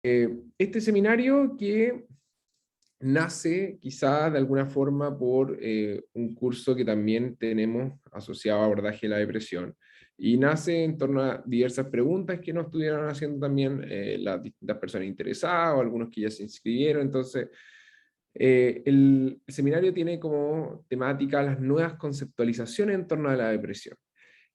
Este seminario que nace quizá de alguna forma por un curso que también tenemos asociado a abordaje de la depresión, y nace en torno a diversas preguntas que nos estuvieron haciendo también las distintas personas interesadas o algunos que ya se inscribieron. Entonces, el seminario tiene como temática las nuevas conceptualizaciones en torno a la depresión.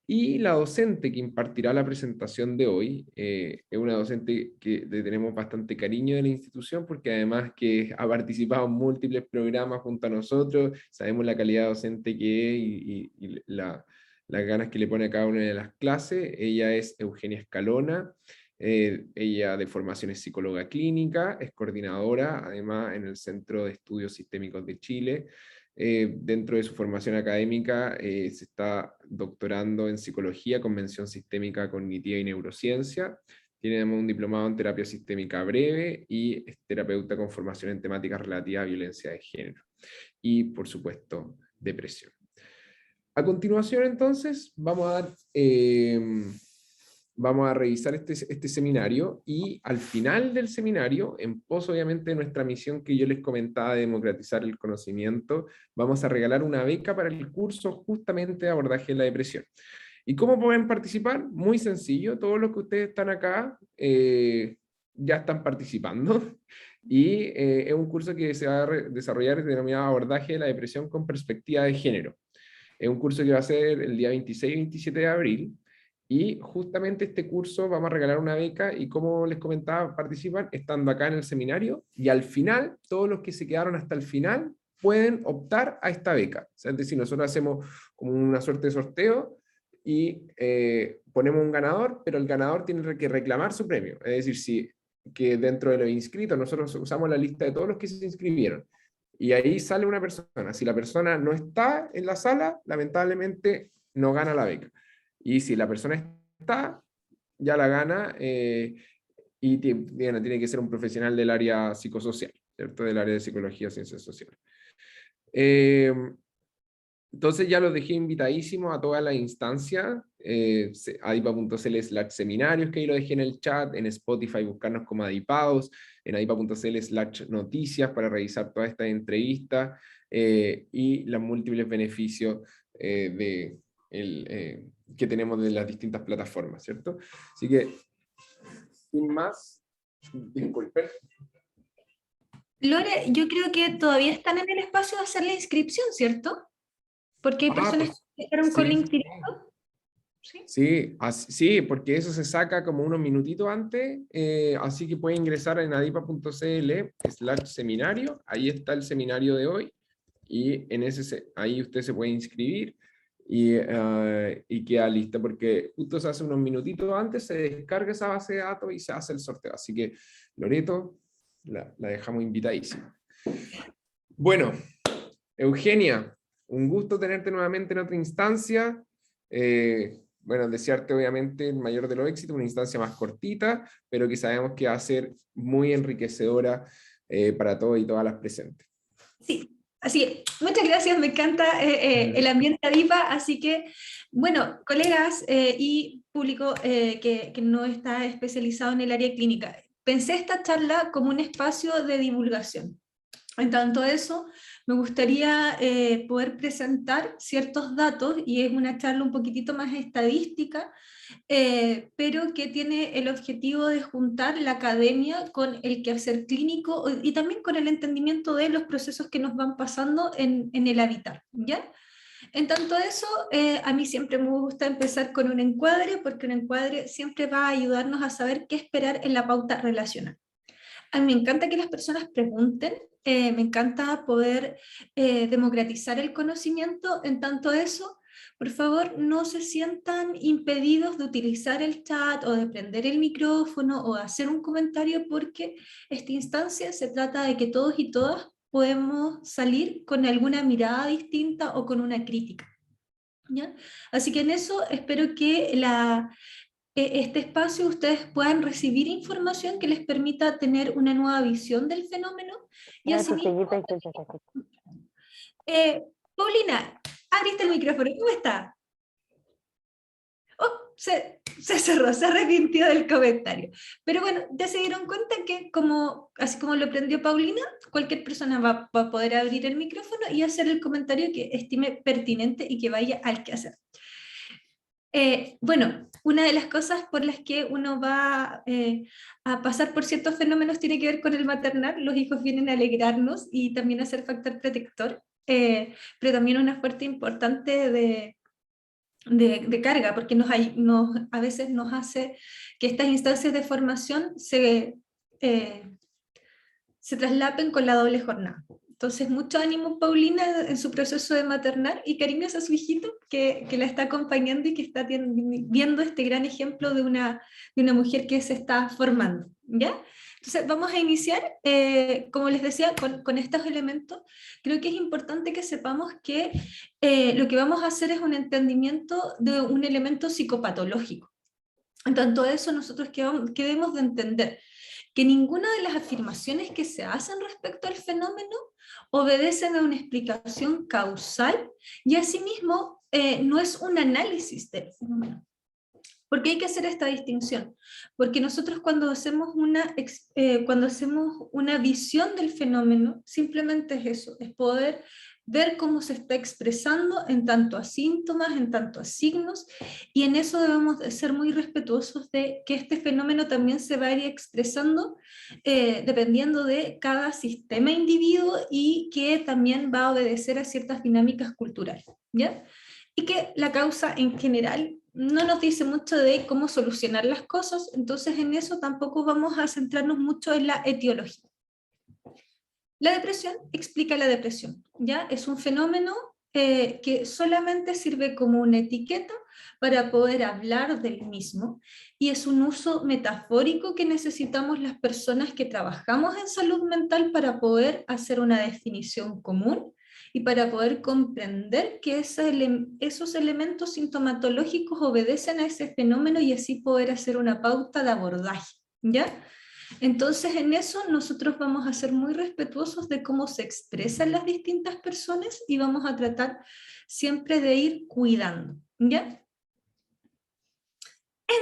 Y la docente que impartirá la presentación de hoy es una docente que le tenemos bastante cariño de la institución, porque además que ha participado en múltiples programas junto a nosotros, sabemos la calidad docente que es y las ganas que le pone a cada una de las clases. Ella es Eugenia Escalona, ella de formación es psicóloga clínica, es coordinadora además en el Centro de Estudios Sistémicos de Chile. Dentro de su formación académica se está doctorando en psicología con mención sistémica cognitiva y neurociencia. Tiene además un diplomado en terapia sistémica breve y es terapeuta con formación en temáticas relativas a violencia de género. Y, por supuesto, depresión. A continuación, entonces, vamos a revisar este seminario, y al final del seminario, en pos obviamente de nuestra misión que yo les comentaba de democratizar el conocimiento, vamos a regalar una beca para el curso justamente de abordaje de la depresión. ¿Y cómo pueden participar? Muy sencillo, todos los que ustedes están acá ya están participando, y es un curso que se va a desarrollar denominado abordaje de la depresión con perspectiva de género. Es un curso que va a ser el día 26 y 27 de abril, y justamente este curso vamos a regalar una beca, y como les comentaba, participan estando acá en el seminario, y al final, todos los que se quedaron hasta el final pueden optar a esta beca. O sea, es decir, nosotros hacemos como una suerte de sorteo y ponemos un ganador, pero el ganador tiene que reclamar su premio. Es decir, si que dentro de los inscritos nosotros usamos la lista de todos los que se inscribieron, y ahí sale una persona. Si la persona no está en la sala, lamentablemente no gana la beca. Y si la persona está, ya la gana, y tiene que ser un profesional del área psicosocial, ¿cierto? Del área de psicología, ciencias sociales. Eh, entonces ya los dejé invitadísimos a toda la instancia, adipa.cl/seminarios, que ahí lo dejé en el chat, en Spotify buscarnos como Adipados, en adipa.cl/noticias para revisar toda esta entrevista y los múltiples beneficios que tenemos de las distintas plataformas, ¿cierto? Así que, sin más, disculpen. Lore, yo creo que todavía están en el espacio de hacer la inscripción, ¿cierto? Porque hay personas Pues que dejaron con sí. link directo. ¿Sí? Sí, sí, porque eso se saca como unos minutitos antes, así que puede ingresar en adipa.cl/seminario, ahí está el seminario de hoy, y ahí usted se puede inscribir y queda lista, porque justo se hace unos minutitos antes, se descarga esa base de datos y se hace el sorteo. Así que, Loreto, la dejamos invitadísima. Bueno, Eugenia, un gusto tenerte nuevamente en otra instancia. Bueno, desearte obviamente el mayor de los éxitos, una instancia más cortita, pero que sabemos que va a ser muy enriquecedora para todos y todas las presentes. Sí, así que muchas gracias, me encanta el ambiente ADIPA, así que, bueno, colegas y público que no está especializado en el área clínica, pensé esta charla como un espacio de divulgación. En tanto eso, me gustaría poder presentar ciertos datos, y es una charla un poquitito más estadística, pero que tiene el objetivo de juntar la academia con el quehacer clínico y también con el entendimiento de los procesos que nos van pasando en el habitar, ¿ya? En tanto eso, a mí siempre me gusta empezar con un encuadre, porque un encuadre siempre va a ayudarnos a saber qué esperar en la pauta relacional. A mí me encanta que las personas pregunten, me encanta poder democratizar el conocimiento. En tanto eso, por favor, no se sientan impedidos de utilizar el chat o de prender el micrófono o de hacer un comentario, porque esta instancia se trata de que todos y todas podemos salir con alguna mirada distinta o con una crítica, ¿ya? Así que en eso espero que este espacio ustedes puedan recibir información que les permita tener una nueva visión del fenómeno y asimismo... Paulina, abriste el micrófono, ¿cómo está? Oh, se cerró, se arrepintió del comentario. Pero bueno, ya se dieron cuenta que así como lo aprendió Paulina, cualquier persona va a poder abrir el micrófono y hacer el comentario que estime pertinente y que vaya al quehacer. Bueno, una de las cosas por las que uno va a pasar por ciertos fenómenos tiene que ver con el maternar. Los hijos vienen a alegrarnos y también a ser factor protector, pero también una fuerte importante de carga, porque a veces nos hace que estas instancias de formación se traslapen con la doble jornada. Entonces, mucho ánimo, Paulina, en su proceso de maternar, y cariños a su hijito que la está acompañando y que está viendo este gran ejemplo de una mujer que se está formando, ¿ya? Entonces, vamos a iniciar, como les decía, con estos elementos. Creo que es importante que sepamos que lo que vamos a hacer es un entendimiento de un elemento psicopatológico. En tanto a eso, nosotros que debemos de entender que ninguna de las afirmaciones que se hacen respecto al fenómeno obedecen a una explicación causal y asimismo no es un análisis del fenómeno. ¿Por qué hay que hacer esta distinción? Porque nosotros cuando hacemos una visión del fenómeno, simplemente es eso, es poder ver cómo se está expresando en tanto a síntomas, en tanto a signos, y en eso debemos de ser muy respetuosos de que este fenómeno también se va a ir expresando dependiendo de cada sistema individuo y que también va a obedecer a ciertas dinámicas culturales, ¿ya? Y que la causa en general no nos dice mucho de cómo solucionar las cosas, entonces en eso tampoco vamos a centrarnos mucho en la etiología. La depresión explica la depresión, ¿ya? Es un fenómeno que solamente sirve como una etiqueta para poder hablar del mismo, y es un uso metafórico que necesitamos las personas que trabajamos en salud mental para poder hacer una definición común y para poder comprender que esos elementos sintomatológicos obedecen a ese fenómeno y así poder hacer una pauta de abordaje, ¿ya? Entonces en eso nosotros vamos a ser muy respetuosos de cómo se expresan las distintas personas y vamos a tratar siempre de ir cuidando, ¿ya?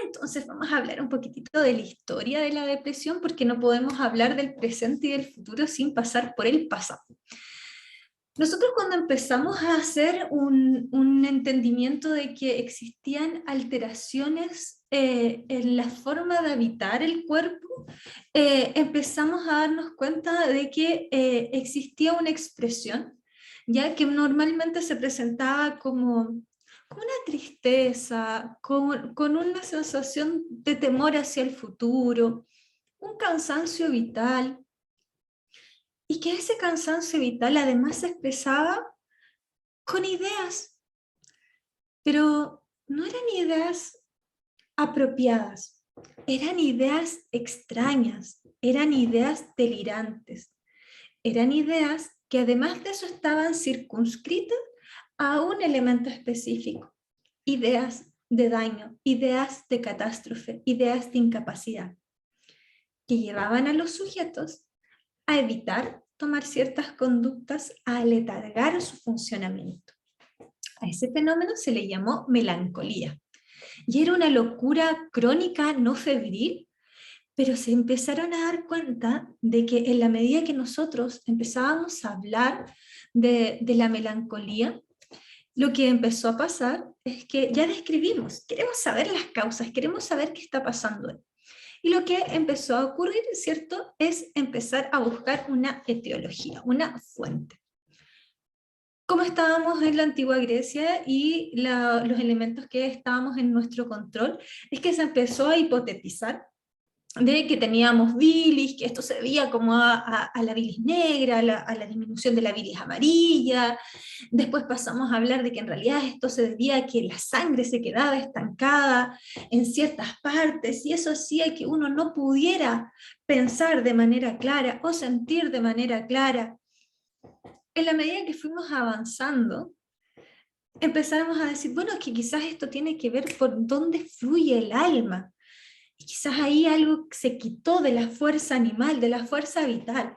Entonces vamos a hablar un poquitito de la historia de la depresión, porque no podemos hablar del presente y del futuro sin pasar por el pasado. Nosotros cuando empezamos a hacer un entendimiento de que existían alteraciones en la forma de habitar el cuerpo, empezamos a darnos cuenta de que existía una expresión, ya que normalmente se presentaba como una tristeza, con una sensación de temor hacia el futuro, un cansancio vital, y que ese cansancio vital además se expresaba con ideas, pero no eran ideas apropiadas, eran ideas extrañas, eran ideas delirantes, eran ideas que además de eso estaban circunscritas a un elemento específico, ideas de daño, ideas de catástrofe, ideas de incapacidad, que llevaban a los sujetos a evitar tomar ciertas conductas, a aletargar su funcionamiento. A ese fenómeno se le llamó melancolía. Y era una locura crónica, no febril, pero se empezaron a dar cuenta de que en la medida que nosotros empezábamos a hablar de la melancolía, lo que empezó a pasar es que ya describimos, queremos saber las causas, queremos saber qué está pasando. Y lo que empezó a ocurrir, ¿cierto?, es empezar a buscar una etiología, una fuente. Como estábamos en la antigua Grecia y los elementos que estábamos en nuestro control, es que se empezó a hipotetizar de que teníamos bilis, que esto se debía como a la bilis negra, a la disminución de la bilis amarilla. Después pasamos a hablar de que en realidad esto se debía a que la sangre se quedaba estancada en ciertas partes, y eso hacía que uno no pudiera pensar de manera clara o sentir de manera clara. En la medida que fuimos avanzando, empezamos a decir, bueno, que quizás esto tiene que ver por dónde fluye el alma. Y quizás ahí algo se quitó de la fuerza animal, de la fuerza vital.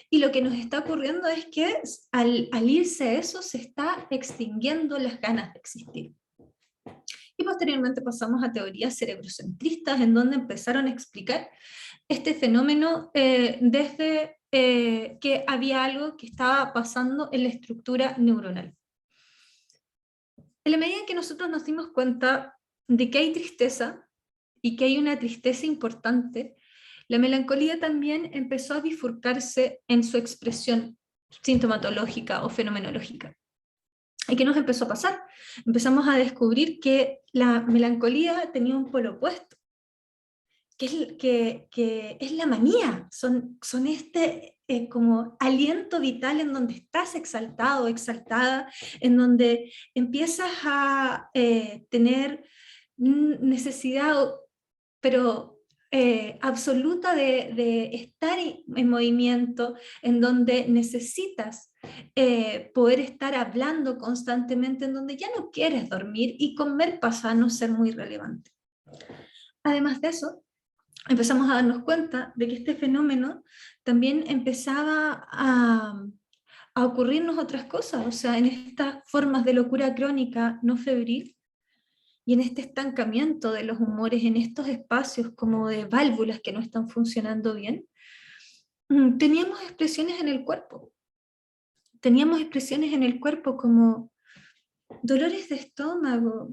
Y lo que nos está ocurriendo es que al irse eso, se está extinguiendo las ganas de existir. Y posteriormente pasamos a teorías cerebrocentristas, en donde empezaron a explicar este fenómeno desde que había algo que estaba pasando en la estructura neuronal. En la medida que nosotros nos dimos cuenta de que hay tristeza, y que hay una tristeza importante, la melancolía también empezó a bifurcarse en su expresión sintomatológica o fenomenológica. ¿Y qué nos empezó a pasar? Empezamos a descubrir que la melancolía tenía un polo opuesto, que es la manía, son este como aliento vital en donde estás exaltado, exaltada, en donde empiezas a tener necesidad, pero absoluta de estar en movimiento, en donde necesitas poder estar hablando constantemente, en donde ya no quieres dormir y comer pasa a no ser muy relevante. Además de eso, empezamos a darnos cuenta de que este fenómeno también empezaba a ocurrirnos otras cosas, o sea, en estas formas de locura crónica no febril, y en este estancamiento de los humores, en estos espacios como de válvulas que no están funcionando bien, teníamos expresiones en el cuerpo. Teníamos expresiones en el cuerpo como dolores de estómago,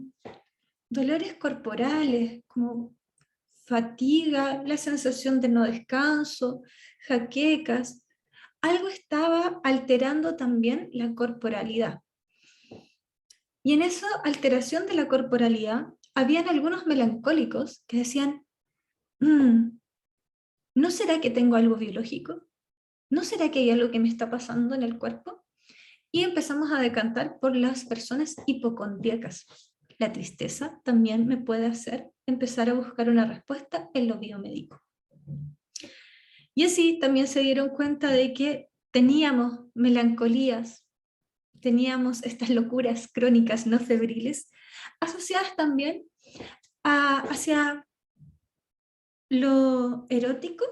dolores corporales, como fatiga, la sensación de no descanso, jaquecas. Algo estaba alterando también la corporalidad. Y en esa alteración de la corporalidad, habían algunos melancólicos que decían, ¿no será que tengo algo biológico? ¿No será que hay algo que me está pasando en el cuerpo? Y empezamos a decantar por las personas hipocondríacas. La tristeza también me puede hacer empezar a buscar una respuesta en lo biomédico. Y así también se dieron cuenta de que teníamos melancolías, teníamos estas locuras crónicas no febriles, asociadas también hacia lo erótico.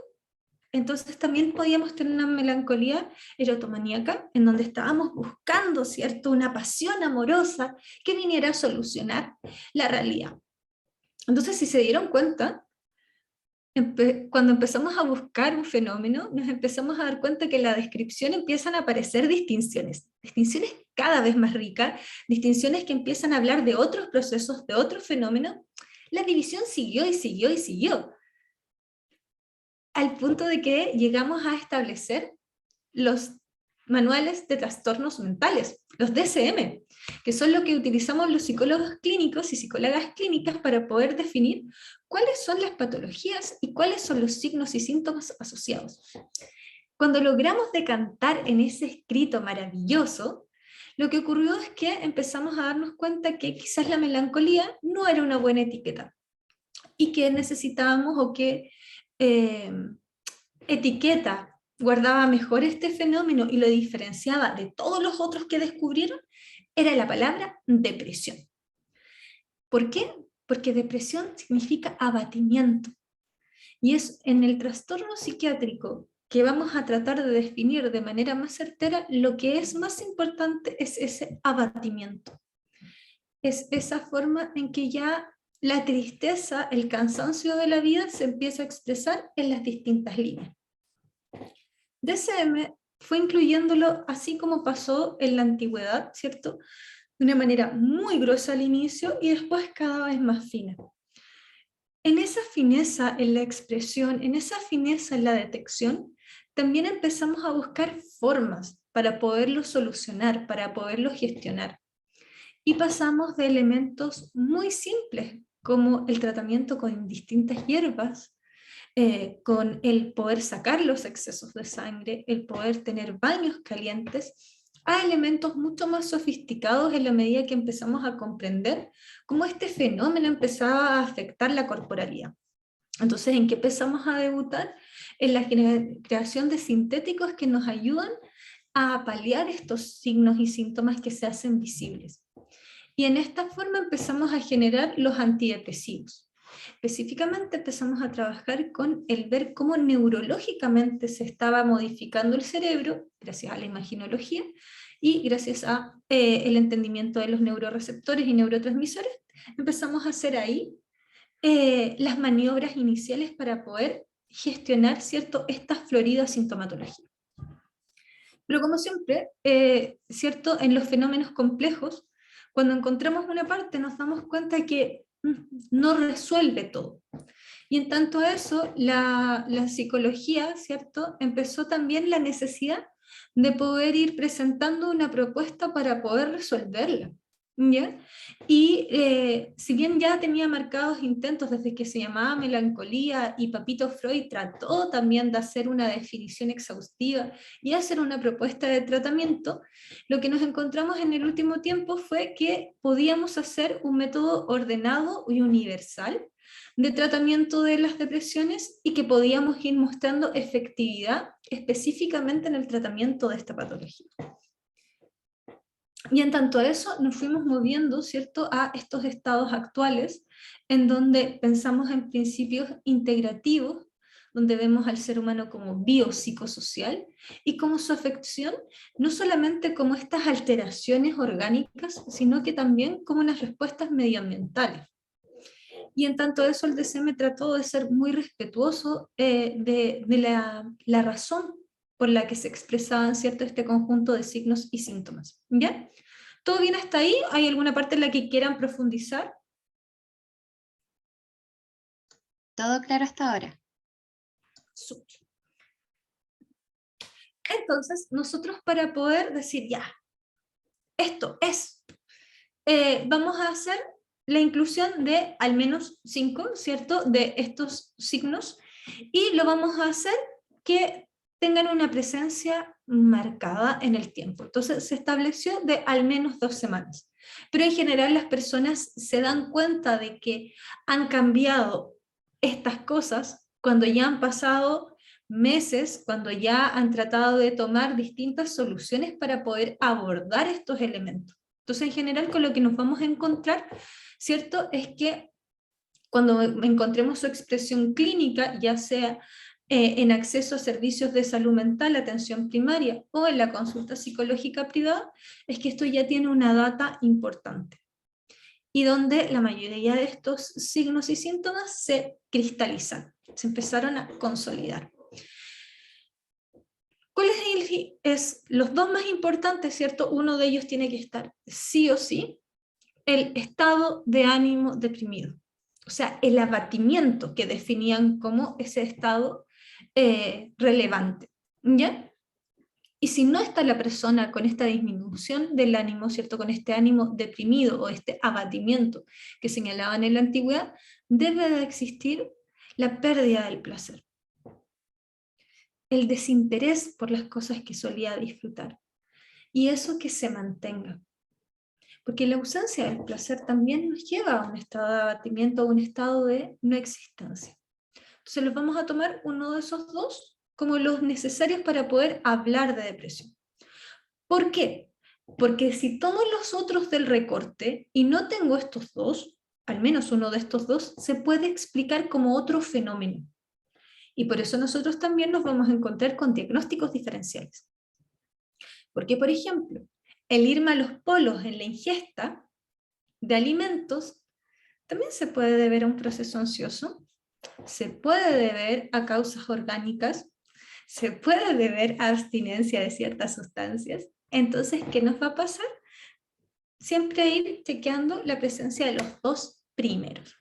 Entonces también podíamos tener una melancolía erotomaníaca, en donde estábamos buscando, ¿cierto?, una pasión amorosa que viniera a solucionar la realidad. Entonces, si se dieron cuenta, cuando empezamos a buscar un fenómeno, nos empezamos a dar cuenta que en la descripción empiezan a aparecer distinciones cada vez más ricas, distinciones que empiezan a hablar de otros procesos, de otros fenómenos. La división siguió y siguió y siguió, al punto de que llegamos a establecer los manuales de trastornos mentales, los DSM, que son lo que utilizamos los psicólogos clínicos y psicólogas clínicas para poder definir cuáles son las patologías y cuáles son los signos y síntomas asociados. Cuando logramos decantar en ese escrito maravilloso, lo que ocurrió es que empezamos a darnos cuenta que quizás la melancolía no era una buena etiqueta y que necesitábamos, o que etiqueta guardaba mejor este fenómeno y lo diferenciaba de todos los otros que descubrieron, era la palabra depresión. ¿Por qué? Porque depresión significa abatimiento. Y es en el trastorno psiquiátrico que vamos a tratar de definir de manera más certera. Lo que es más importante es ese abatimiento. Es esa forma en que ya la tristeza, el cansancio de la vida se empieza a expresar en las distintas líneas. DSM fue incluyéndolo así como pasó en la antigüedad, ¿cierto? De una manera muy gruesa al inicio y después cada vez más fina. En esa fineza en la expresión, en esa fineza en la detección, también empezamos a buscar formas para poderlo solucionar, para poderlo gestionar. Y pasamos de elementos muy simples, como el tratamiento con distintas hierbas, con el poder sacar los excesos de sangre, el poder tener baños calientes, a elementos mucho más sofisticados en la medida que empezamos a comprender cómo este fenómeno empezaba a afectar la corporalidad. Entonces, ¿en qué empezamos a debutar? En la creación de sintéticos que nos ayudan a paliar estos signos y síntomas que se hacen visibles. Y en esta forma empezamos a generar los antidepresivos. Específicamente empezamos a trabajar con el ver cómo neurológicamente se estaba modificando el cerebro, gracias a la imaginología, y gracias a el entendimiento de los neuroreceptores y neurotransmisores, empezamos a hacer ahí las maniobras iniciales para poder gestionar, ¿cierto?, esta florida sintomatología. Pero como siempre, ¿cierto?, en los fenómenos complejos, cuando encontramos una parte nos damos cuenta que no resuelve todo. Y en tanto a eso, la psicología, ¿cierto?, empezó también la necesidad de poder ir presentando una propuesta para poder resolverla. ¿Ya? Y si bien ya tenía marcados intentos desde que se llamaba melancolía, y Papito Freud trató también de hacer una definición exhaustiva y hacer una propuesta de tratamiento, lo que nos encontramos en el último tiempo fue que podíamos hacer un método ordenado y universal de tratamiento de las depresiones y que podíamos ir mostrando efectividad específicamente en el tratamiento de esta patología. Y en tanto a eso nos fuimos moviendo, ¿cierto?, a estos estados actuales, en donde pensamos en principios integrativos, donde vemos al ser humano como biopsicosocial, y como su afección, no solamente como estas alteraciones orgánicas, sino que también como unas respuestas medioambientales. Y en tanto a eso el DCM trató de ser muy respetuoso de la razón por la que se expresaban, ¿cierto?, este conjunto de signos y síntomas. ¿Ya? ¿Todo bien hasta ahí? ¿Hay alguna parte en la que quieran profundizar? Todo claro hasta ahora. Súper. Entonces, nosotros para poder decir, ya, esto es, vamos a hacer la inclusión de al menos 5, ¿cierto?, de estos signos, y lo vamos a hacer que tengan una presencia marcada en el tiempo. Entonces se estableció de al menos 2 semanas. Pero en general las personas se dan cuenta de que han cambiado estas cosas cuando ya han pasado meses, cuando ya han tratado de tomar distintas soluciones para poder abordar estos elementos. Entonces, en general, con lo que nos vamos a encontrar, ¿cierto?, es que cuando encontremos su expresión clínica, ya sea en acceso a servicios de salud mental, atención primaria, o en la consulta psicológica privada, es que esto ya tiene una data importante, y donde la mayoría de estos signos y síntomas se cristalizan, se empezaron a consolidar. ¿Cuáles es los dos más importantes, cierto? Uno de ellos tiene que estar sí o sí, el estado de ánimo deprimido, o sea, el abatimiento que definían como ese estado relevante, ¿ya? Y si no está la persona con esta disminución del ánimo, ¿cierto?, con este ánimo deprimido o este abatimiento que señalaban en la antigüedad, debe de existir la pérdida del placer, el desinterés por las cosas que solía disfrutar, y eso que se mantenga. Porque la ausencia del placer también nos lleva a un estado de abatimiento, a un estado de no existencia. Entonces los vamos a tomar uno de esos dos como los necesarios para poder hablar de depresión. ¿Por qué? Porque si tomo los otros del recorte y no tengo estos dos, al menos uno de estos dos, se puede explicar como otro fenómeno. Y por eso nosotros también nos vamos a encontrar con diagnósticos diferenciales. Porque, por ejemplo, el irme a los polos en la ingesta de alimentos también se puede deber a un proceso ansioso, se puede deber a causas orgánicas, se puede deber a abstinencia de ciertas sustancias. Entonces, ¿qué nos va a pasar? Siempre ir chequeando la presencia de los dos primeros.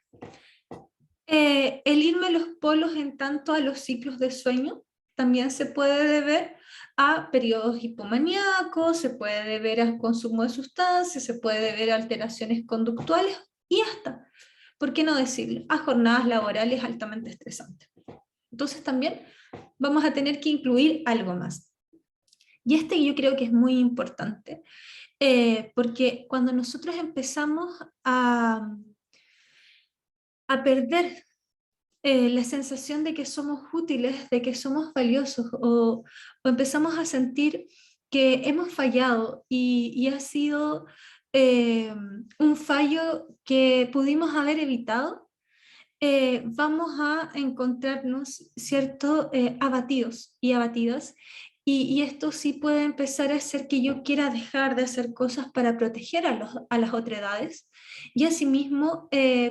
El irme a los polos en tanto a los ciclos de sueño también se puede deber a periodos hipomaníacos, se puede deber al consumo de sustancias, se puede deber a alteraciones conductuales y hasta, ¿por qué no decirlo?, a jornadas laborales altamente estresantes. Entonces también vamos a tener que incluir algo más. Y yo creo que es muy importante, porque cuando nosotros empezamos a perder la sensación de que somos útiles, de que somos valiosos, o empezamos a sentir que hemos fallado y ha sido un fallo que pudimos haber evitado, vamos a encontrarnos, ¿cierto?, abatidos y abatidas, y esto sí puede empezar a hacer que yo quiera dejar de hacer cosas para proteger a las otredades, y asimismo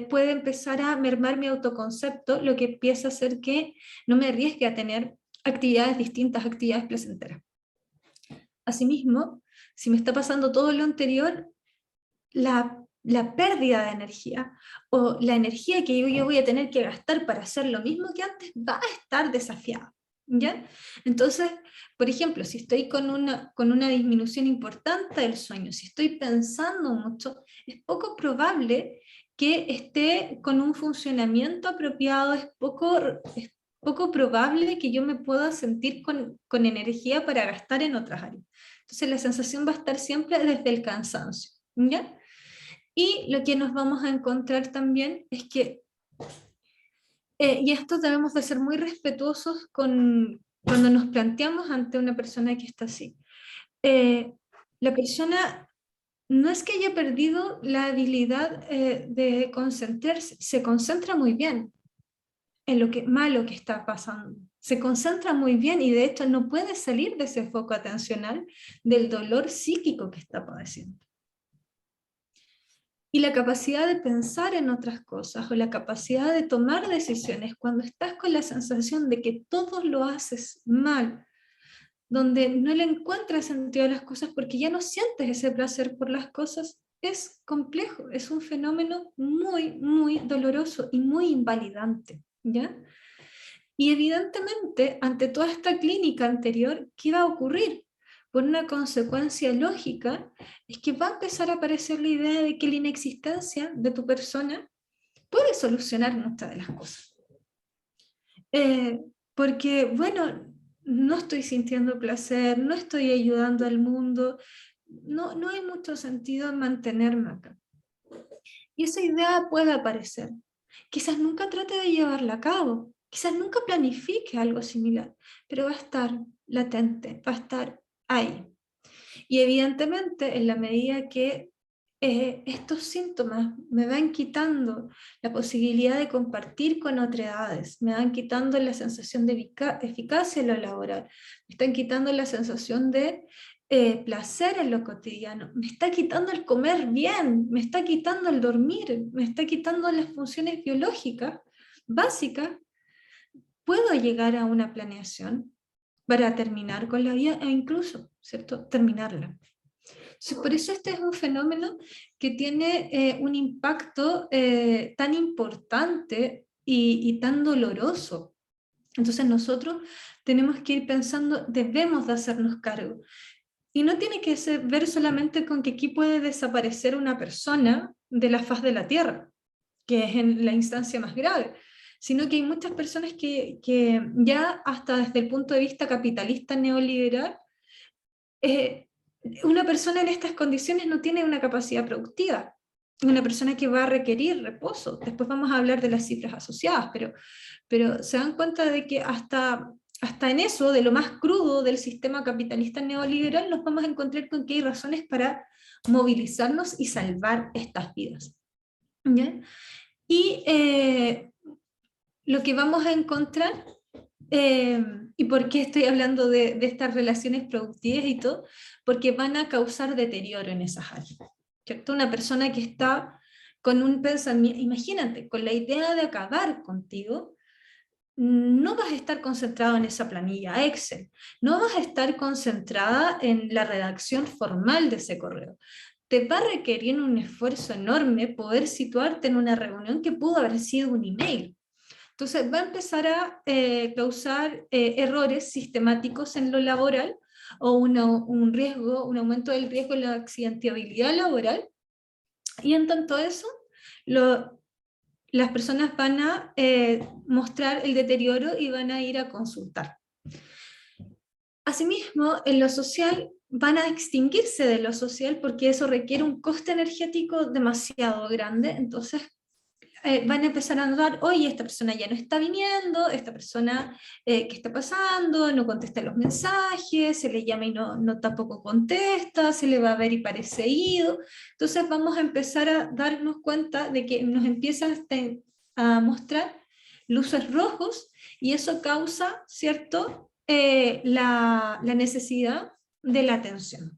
puede empezar a mermar mi autoconcepto, lo que empieza a hacer que no me arriesgue a tener actividades distintas, actividades placenteras. Asimismo, si me está pasando todo lo anterior, la pérdida de energía o la energía que yo voy a tener que gastar para hacer lo mismo que antes va a estar desafiada, ¿ya? Entonces, por ejemplo, si estoy con una disminución importante del sueño, si estoy pensando mucho, es poco probable que esté con un funcionamiento apropiado, es poco probable que yo me pueda sentir con energía para gastar en otras áreas. Entonces la sensación va a estar siempre desde el cansancio, ¿ya? Y lo que nos vamos a encontrar también es que, y esto debemos de ser muy respetuosos cuando nos planteamos ante una persona que está así. La persona no es que haya perdido la habilidad de concentrarse, se concentra muy bien en lo malo que está pasando. Se concentra muy bien y de hecho no puede salir de ese foco atencional del dolor psíquico que está padeciendo. Y la capacidad de pensar en otras cosas o la capacidad de tomar decisiones cuando estás con la sensación de que todo lo haces mal, donde no le encuentras sentido a las cosas porque ya no sientes ese placer por las cosas, es complejo, es un fenómeno muy, muy doloroso y muy invalidante, ¿ya? Y evidentemente, ante toda esta clínica anterior, ¿qué va a ocurrir? Por una consecuencia lógica, es que va a empezar a aparecer la idea de que la inexistencia de tu persona puede solucionar muchas de las cosas. Porque, bueno, no estoy sintiendo placer, no estoy ayudando al mundo, no hay mucho sentido en mantenerme acá. Y esa idea puede aparecer. Quizás nunca trate de llevarla a cabo, quizás nunca planifique algo similar, pero va a estar latente, va a estar ahí. Y evidentemente, en la medida que estos síntomas me van quitando la posibilidad de compartir con otredades, me van quitando la sensación de eficacia en lo laboral, me están quitando la sensación de placer en lo cotidiano, me está quitando el comer bien, me está quitando el dormir, me está quitando las funciones biológicas básicas, puedo llegar a una planeación para terminar con la vida e incluso, ¿cierto?, terminarla. Por eso este es un fenómeno que tiene un impacto tan importante y tan doloroso. Entonces nosotros tenemos que ir pensando, debemos de hacernos cargo. Y no tiene que ver solamente con que aquí puede desaparecer una persona de la faz de la Tierra, que es en la instancia más grave, sino que hay muchas personas que ya hasta desde el punto de vista capitalista neoliberal, una persona en estas condiciones no tiene una capacidad productiva, una persona que va a requerir reposo. Después vamos a hablar de las cifras asociadas, pero se dan cuenta de que hasta en eso, de lo más crudo del sistema capitalista neoliberal, nos vamos a encontrar con que hay razones para movilizarnos y salvar estas vidas. ¿Ya? Y lo que vamos a encontrar, y por qué estoy hablando de estas relaciones productivas y todo, porque van a causar deterioro en esas áreas, ¿cierto? Una persona que está con un pensamiento, imagínate, con la idea de acabar contigo, no vas a estar concentrado en esa planilla Excel, no vas a estar concentrada en la redacción formal de ese correo. Te va a requerir un esfuerzo enorme poder situarte en una reunión que pudo haber sido un email. Entonces va a empezar a causar errores sistemáticos en lo laboral o un aumento del riesgo de la accidentabilidad laboral, y en tanto eso, las personas van a mostrar el deterioro y van a ir a consultar. Asimismo, en lo social van a extinguirse de lo social porque eso requiere un coste energético demasiado grande, entonces van a empezar a notar, oye, esta persona ya no está viniendo, esta persona, ¿qué está pasando? No contesta los mensajes, se le llama y no tampoco contesta, se le va a ver y parece ido. Entonces vamos a empezar a darnos cuenta de que nos empiezan a mostrar luces rojos y eso causa, ¿cierto?, la necesidad de la atención.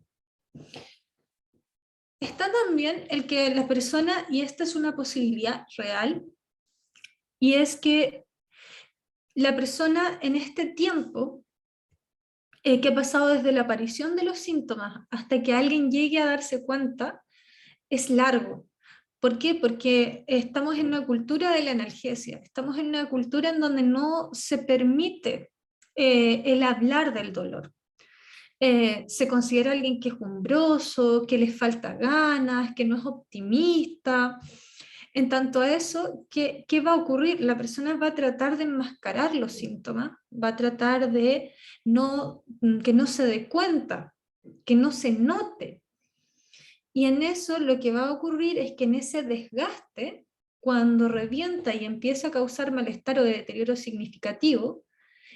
Está también el que la persona, y esta es una posibilidad real, y es que la persona en este tiempo que ha pasado desde la aparición de los síntomas hasta que alguien llegue a darse cuenta, es largo. ¿Por qué? Porque estamos en una cultura de la analgesia, estamos en una cultura en donde no se permite el hablar del dolor. Se considera alguien quejumbroso, que le falta ganas, que no es optimista. En tanto a eso, ¿qué va a ocurrir? La persona va a tratar de enmascarar los síntomas, va a tratar de que no se dé cuenta, que no se note. Y en eso lo que va a ocurrir es que en ese desgaste, cuando revienta y empieza a causar malestar o deterioro significativo,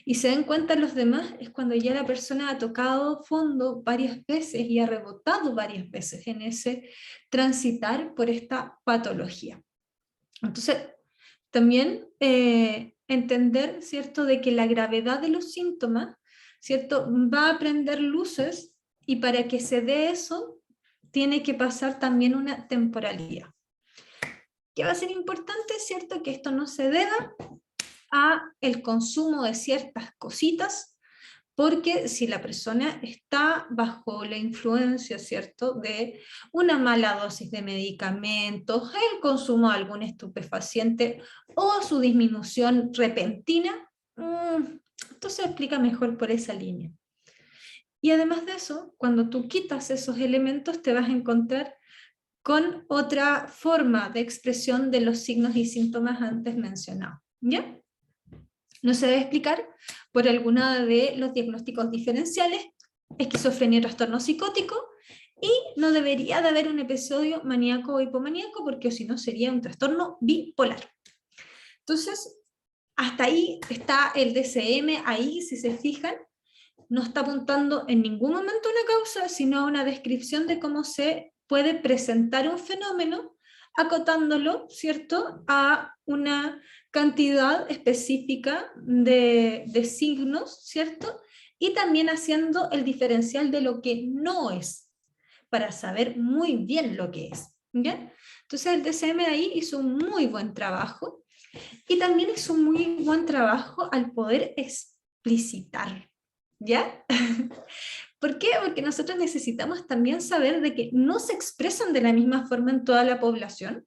y se den cuenta los demás, es cuando ya la persona ha tocado fondo varias veces y ha rebotado varias veces en ese transitar por esta patología. Entonces, también entender, ¿cierto?, de que la gravedad de los síntomas, ¿cierto?, va a prender luces, y para que se dé eso, tiene que pasar también una temporalidad. ¿Qué va a ser importante? ¿Cierto?, que esto no se deba a el consumo de ciertas cositas, porque si la persona está bajo la influencia, ¿cierto?, de una mala dosis de medicamentos, el consumo de algún estupefaciente o su disminución repentina, esto se explica mejor por esa línea. Y además de eso, cuando tú quitas esos elementos, te vas a encontrar con otra forma de expresión de los signos y síntomas antes mencionados, ¿ya? No se debe explicar por alguno de los diagnósticos diferenciales, esquizofrenia y trastorno psicótico, y no debería de haber un episodio maníaco o hipomaníaco, porque si no sería un trastorno bipolar. Entonces, hasta ahí está el DSM, ahí si se fijan, no está apuntando en ningún momento a una causa, sino a una descripción de cómo se puede presentar un fenómeno, acotándolo, ¿cierto?, a una cantidad específica de signos, ¿cierto?, y también haciendo el diferencial de lo que no es, para saber muy bien lo que es, ¿ya? Entonces el DSM ahí hizo un muy buen trabajo, y también hizo un muy buen trabajo al poder explicitar, ¿ya? ¿Por qué? Porque nosotros necesitamos también saber de que no se expresan de la misma forma en toda la población,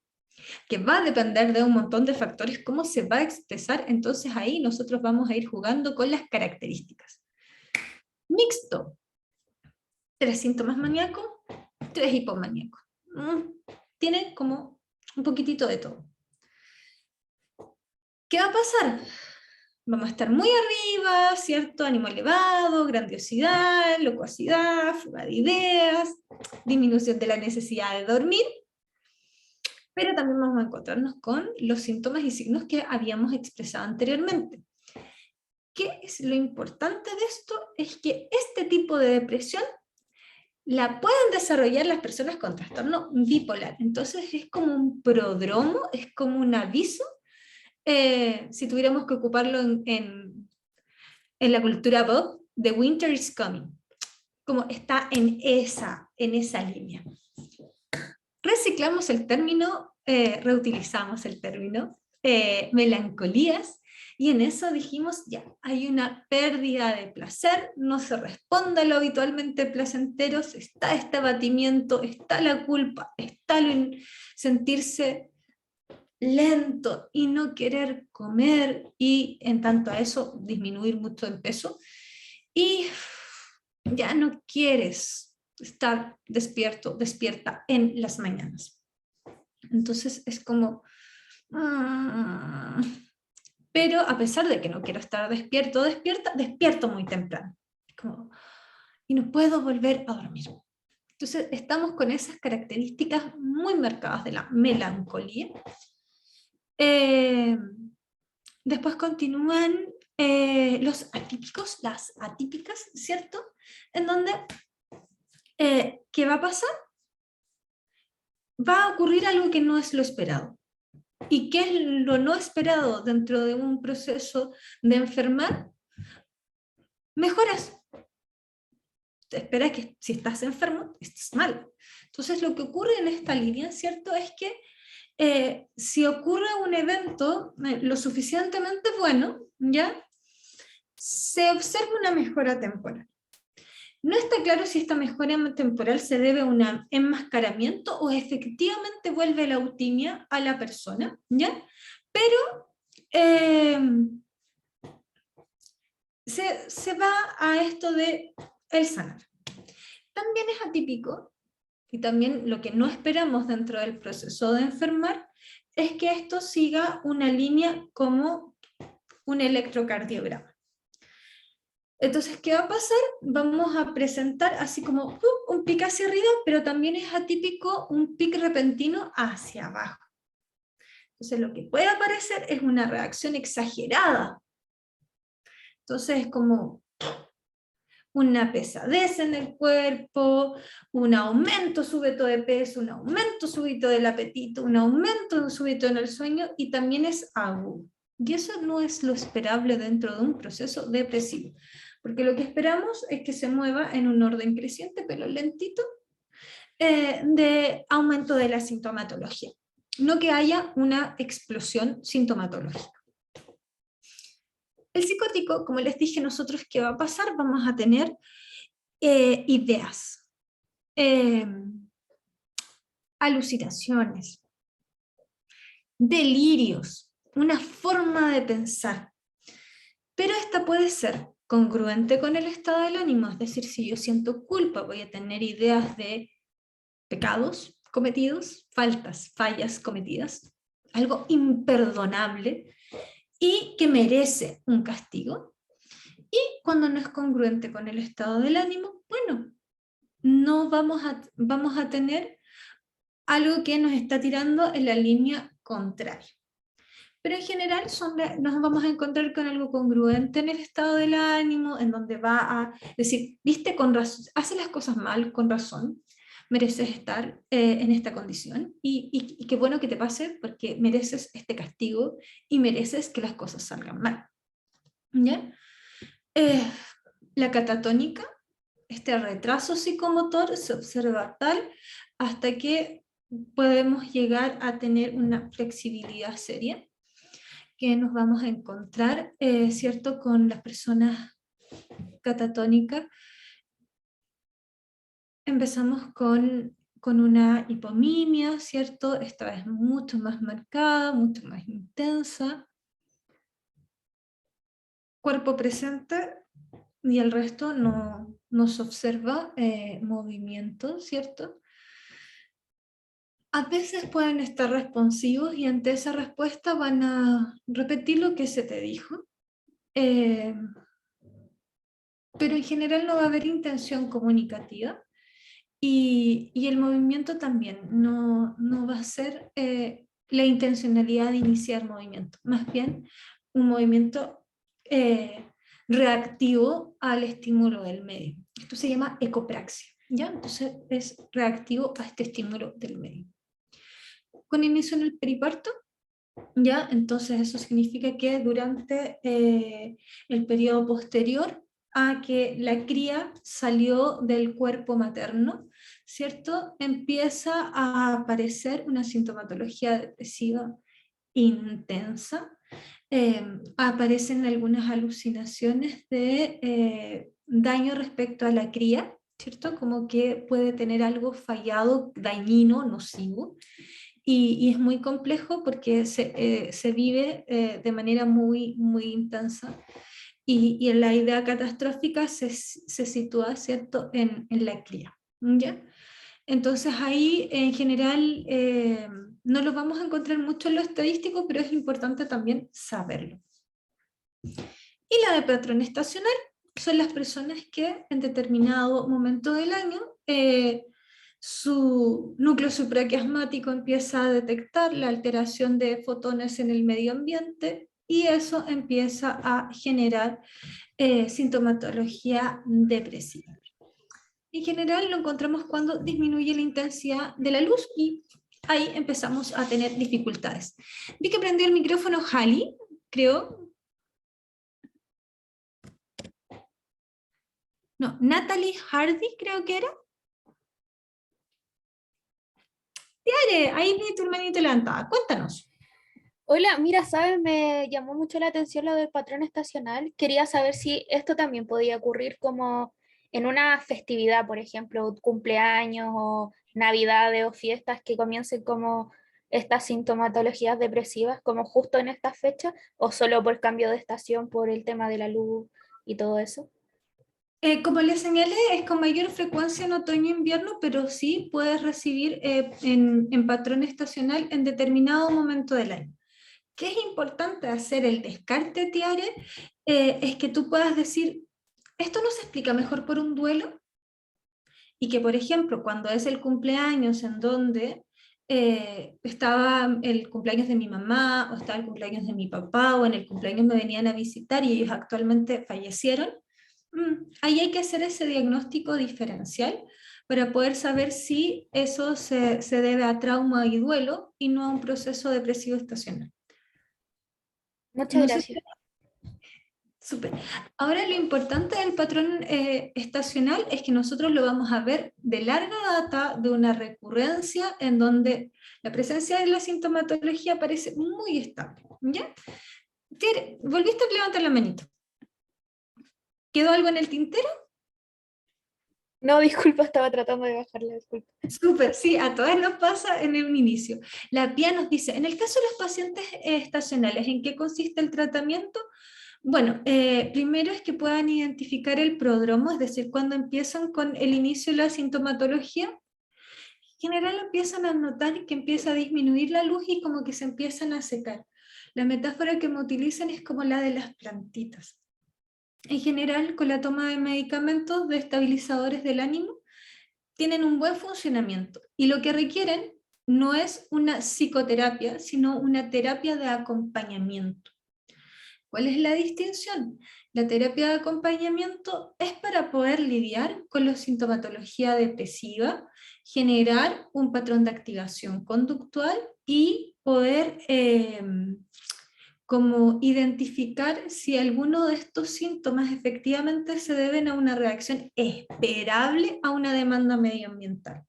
que va a depender de un montón de factores cómo se va a expresar. Entonces ahí nosotros vamos a ir jugando con las características. Mixto. 3 síntomas maníacos, 3 hipomaníacos. Tiene como un poquitito de todo. ¿Qué va a pasar? Vamos a estar muy arriba, ¿cierto? Ánimo elevado, grandiosidad, locuacidad, fuga de ideas, disminución de la necesidad de dormir, pero también vamos a encontrarnos con los síntomas y signos que habíamos expresado anteriormente. ¿Qué es lo importante de esto? Es que este tipo de depresión la pueden desarrollar las personas con trastorno bipolar. Entonces es como un prodromo, es como un aviso, si tuviéramos que ocuparlo en la cultura pop, The Winter is Coming, como está en esa línea. Reciclamos el término, reutilizamos el término, melancolías, y en eso dijimos, ya, hay una pérdida de placer, no se responde a lo habitualmente placentero, está este abatimiento, está la culpa, está el sentirse lento y no querer comer, y en tanto a eso disminuir mucho en peso, y ya no quieres estar despierto, despierta en las mañanas. Entonces es como... pero a pesar de que no quiero estar despierto, despierto muy temprano. Como, y no puedo volver a dormir. Entonces estamos con esas características muy marcadas de la melancolía. Después continúan los atípicos, las atípicas, ¿cierto? En donde, ¿qué va a pasar? Va a ocurrir algo que no es lo esperado. ¿Y qué es lo no esperado dentro de un proceso de enfermar? mejoras. Te espera que si estás enfermo, estés mal. Entonces lo que ocurre en esta línea, ¿cierto? Es que si ocurre un evento lo suficientemente bueno, ¿ya? Se observa una mejora temporal. No está claro si esta mejora temporal se debe a un enmascaramiento o efectivamente vuelve la eutimia a la persona, ¿ya? Pero se va a esto de el sanar. También es atípico, y también lo que no esperamos dentro del proceso de enfermar, es que esto siga una línea como un electrocardiograma. Entonces, ¿qué va a pasar? Vamos a presentar así como un pic hacia arriba, pero también es atípico un pic repentino hacia abajo. Entonces, lo que puede aparecer es una reacción exagerada. Entonces, es como una pesadez en el cuerpo, un aumento súbito de peso, un aumento súbito del apetito, un aumento súbito en el sueño, y también es agudo. Y eso no es lo esperable dentro de un proceso depresivo, porque lo que esperamos es que se mueva en un orden creciente, pero lentito, de aumento de la sintomatología, no que haya una explosión sintomatológica. El psicótico, como les dije nosotros, ¿qué va a pasar? Vamos a tener ideas, alucinaciones, delirios, una forma de pensar. Pero esta puede ser congruente con el estado del ánimo, es decir, si yo siento culpa, voy a tener ideas de pecados cometidos, fallas cometidas, algo imperdonable y que merece un castigo. Y cuando no es congruente con el estado del ánimo, bueno, no vamos a tener algo que nos está tirando en la línea contraria. Pero en general nos vamos a encontrar con algo congruente en el estado del ánimo, en donde va a decir, viste, con razón, hace las cosas mal, con razón, mereces estar en esta condición, y qué bueno que te pase, porque mereces este castigo, y mereces que las cosas salgan mal. ¿Ya? La catatónica, este retraso psicomotor, se observa tal hasta que podemos llegar a tener una flexibilidad seria, que nos vamos a encontrar, ¿cierto?, con las personas catatónicas. Empezamos con una hipomimia, ¿cierto? Esta vez mucho más marcada, mucho más intensa. Cuerpo presente, y el resto no se observa movimiento, ¿cierto? A veces pueden estar responsivos y ante esa respuesta van a repetir lo que se te dijo, pero en general no va a haber intención comunicativa, y el movimiento también no va a ser la intencionalidad de iniciar movimiento, más bien un movimiento reactivo al estímulo del medio. Esto se llama ecopraxia, ¿ya? Entonces es reactivo a este estímulo del medio. Con inicio en el periparto, ¿ya? Entonces eso significa que durante el periodo posterior a que la cría salió del cuerpo materno, ¿cierto?, empieza a aparecer una sintomatología depresiva intensa. Aparecen algunas alucinaciones de daño respecto a la cría, ¿cierto?, como que puede tener algo fallado, dañino, nocivo, y es muy complejo porque se vive de manera muy, muy intensa, y en la idea catastrófica se sitúa, ¿cierto?, en la cría, ¿ya? Entonces ahí en general no lo vamos a encontrar mucho en lo estadístico, pero es importante también saberlo. Y la de patrón estacional son las personas que en determinado momento del año su núcleo supraquiasmático empieza a detectar la alteración de fotones en el medio ambiente, y eso empieza a generar sintomatología depresiva. En general lo encontramos cuando disminuye la intensidad de la luz, y ahí empezamos a tener dificultades. Vi que prendió el micrófono Jali, creo. No, Natalie Hardy creo que era. Tiare, ahí vi tu hermanito levantada, cuéntanos. Hola, mira, sabes, me llamó mucho la atención lo del patrón estacional. Quería saber si esto también podía ocurrir como en una festividad, por ejemplo, cumpleaños o navidades o fiestas que comiencen como estas sintomatologías depresivas, como justo en estas fechas, o solo por cambio de estación, por el tema de la luz y todo eso. Como les señalé, es con mayor frecuencia en otoño e invierno, pero sí puedes recibir en patrón estacional en determinado momento del año. ¿Qué es importante hacer el descarte, Tiare? Es que tú puedas decir, esto no se explica mejor por un duelo, y que, por ejemplo, cuando es el cumpleaños en donde estaba el cumpleaños de mi mamá, o estaba el cumpleaños de mi papá, o en el cumpleaños me venían a visitar y ellos actualmente fallecieron, ahí hay que hacer ese diagnóstico diferencial para poder saber si eso se debe a trauma y duelo y no a un proceso depresivo estacional. Muchas No sé si... gracias. Súper. Ahora lo importante del patrón estacional es que nosotros lo vamos a ver de larga data, de una recurrencia en donde la presencia de la sintomatología parece muy estable. ¿Ya? Tere, volviste a levantar la manito. ¿Quedó algo en el tintero? No, disculpa, estaba tratando de bajarle, disculpa. Súper, sí, a todas nos pasa en el inicio. La PIA nos dice, en el caso de los pacientes estacionales, ¿en qué consiste el tratamiento? Bueno, primero es que puedan identificar el prodromo, es decir, cuando empiezan con el inicio de la sintomatología, en general empiezan a notar que empieza a disminuir la luz y como que se empiezan a secar. La metáfora que me utilizan es como la de las plantitas. En general, con la toma de medicamentos de estabilizadores del ánimo, tienen un buen funcionamiento y lo que requieren no es una psicoterapia, sino una terapia de acompañamiento. ¿Cuál es la distinción? La terapia de acompañamiento es para poder lidiar con la sintomatología depresiva, generar un patrón de activación conductual y poder como identificar si alguno de estos síntomas efectivamente se deben a una reacción esperable a una demanda medioambiental.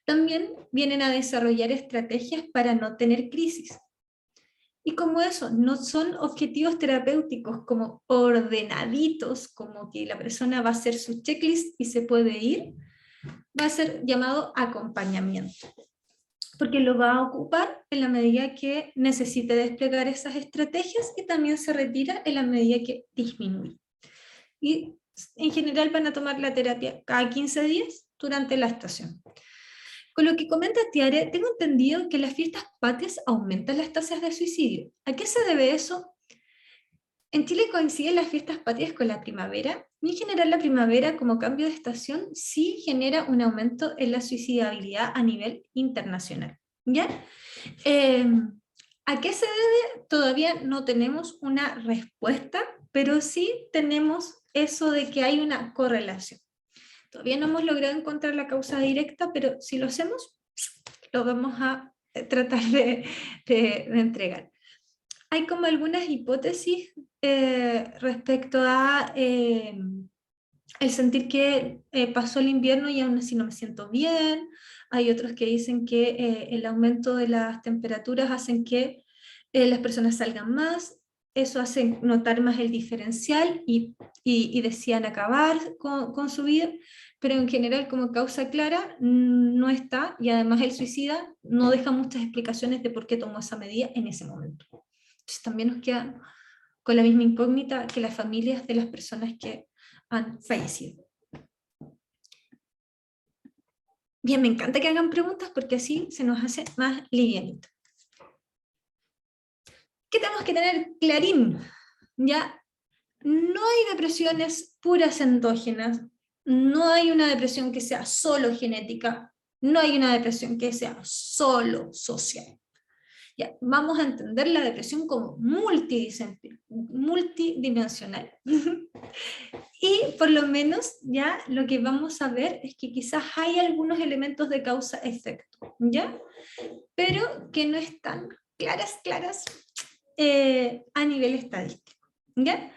También vienen a desarrollar estrategias para no tener crisis. Y como eso, no son objetivos terapéuticos como ordenaditos, como que la persona va a hacer su checklist y se puede ir, va a ser llamado acompañamiento, porque lo va a ocupar en la medida que necesite desplegar esas estrategias y también se retira en la medida que disminuye. Y en general van a tomar la terapia cada 15 días durante la estación. Con lo que comenta Tiare, tengo entendido que las fiestas patrias aumentan las tasas de suicidio. ¿A qué se debe eso? En Chile coinciden las fiestas patrias con la primavera, y en general la primavera como cambio de estación sí genera un aumento en la suicidabilidad a nivel internacional. ¿Ya? ¿A qué se debe? Todavía no tenemos una respuesta, pero sí tenemos eso de que hay una correlación. Todavía no hemos logrado encontrar la causa directa, pero si lo hacemos, lo vamos a tratar de entregar. Hay como algunas hipótesis respecto a el sentir que pasó el invierno y aún así no me siento bien. Hay otros que dicen que el aumento de las temperaturas hacen que las personas salgan más, eso hace notar más el diferencial y decían acabar con su vida, pero en general como causa clara no está, y además el suicida no deja muchas explicaciones de por qué tomó esa medida en ese momento. Entonces también nos queda con la misma incógnita que las familias de las personas que han fallecido. Bien, me encanta que hagan preguntas porque así se nos hace más livianito. ¿Qué tenemos que tener clarín? Ya, no hay depresiones puras endógenas, no hay una depresión que sea solo genética, no hay una depresión que sea solo social. Ya, vamos a entender la depresión como multidimensional. Y por lo menos ya lo que vamos a ver es que quizás hay algunos elementos de causa-efecto, ¿ya? Pero que no están claras a nivel estadístico, ¿ya?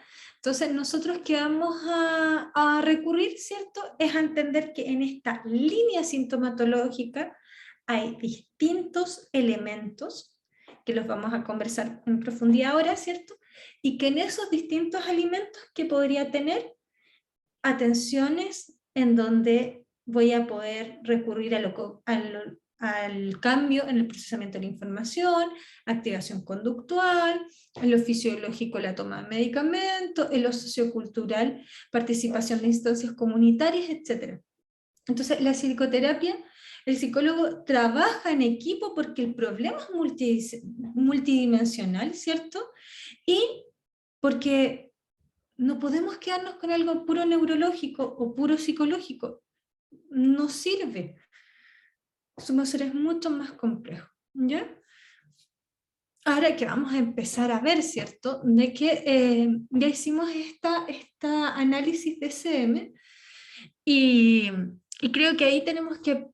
Entonces, nosotros que vamos a recurrir, ¿cierto? Es a entender que en esta línea sintomatológica hay distintos elementos, que los vamos a conversar en profundidad ahora, ¿cierto? Y que en esos distintos alimentos que podría tener atenciones en donde voy a poder recurrir al cambio en el procesamiento de la información, activación conductual, en lo fisiológico la toma de medicamentos, en lo sociocultural, participación de instancias comunitarias, etc. Entonces la psicoterapia, el psicólogo trabaja en equipo porque el problema es multidimensional, ¿cierto? Y porque no podemos quedarnos con algo puro neurológico o puro psicológico. No sirve. Somos seres mucho más complejos, ¿ya? Ahora que vamos a empezar a ver, ¿cierto? De que ya hicimos esta análisis de SM y creo que ahí tenemos que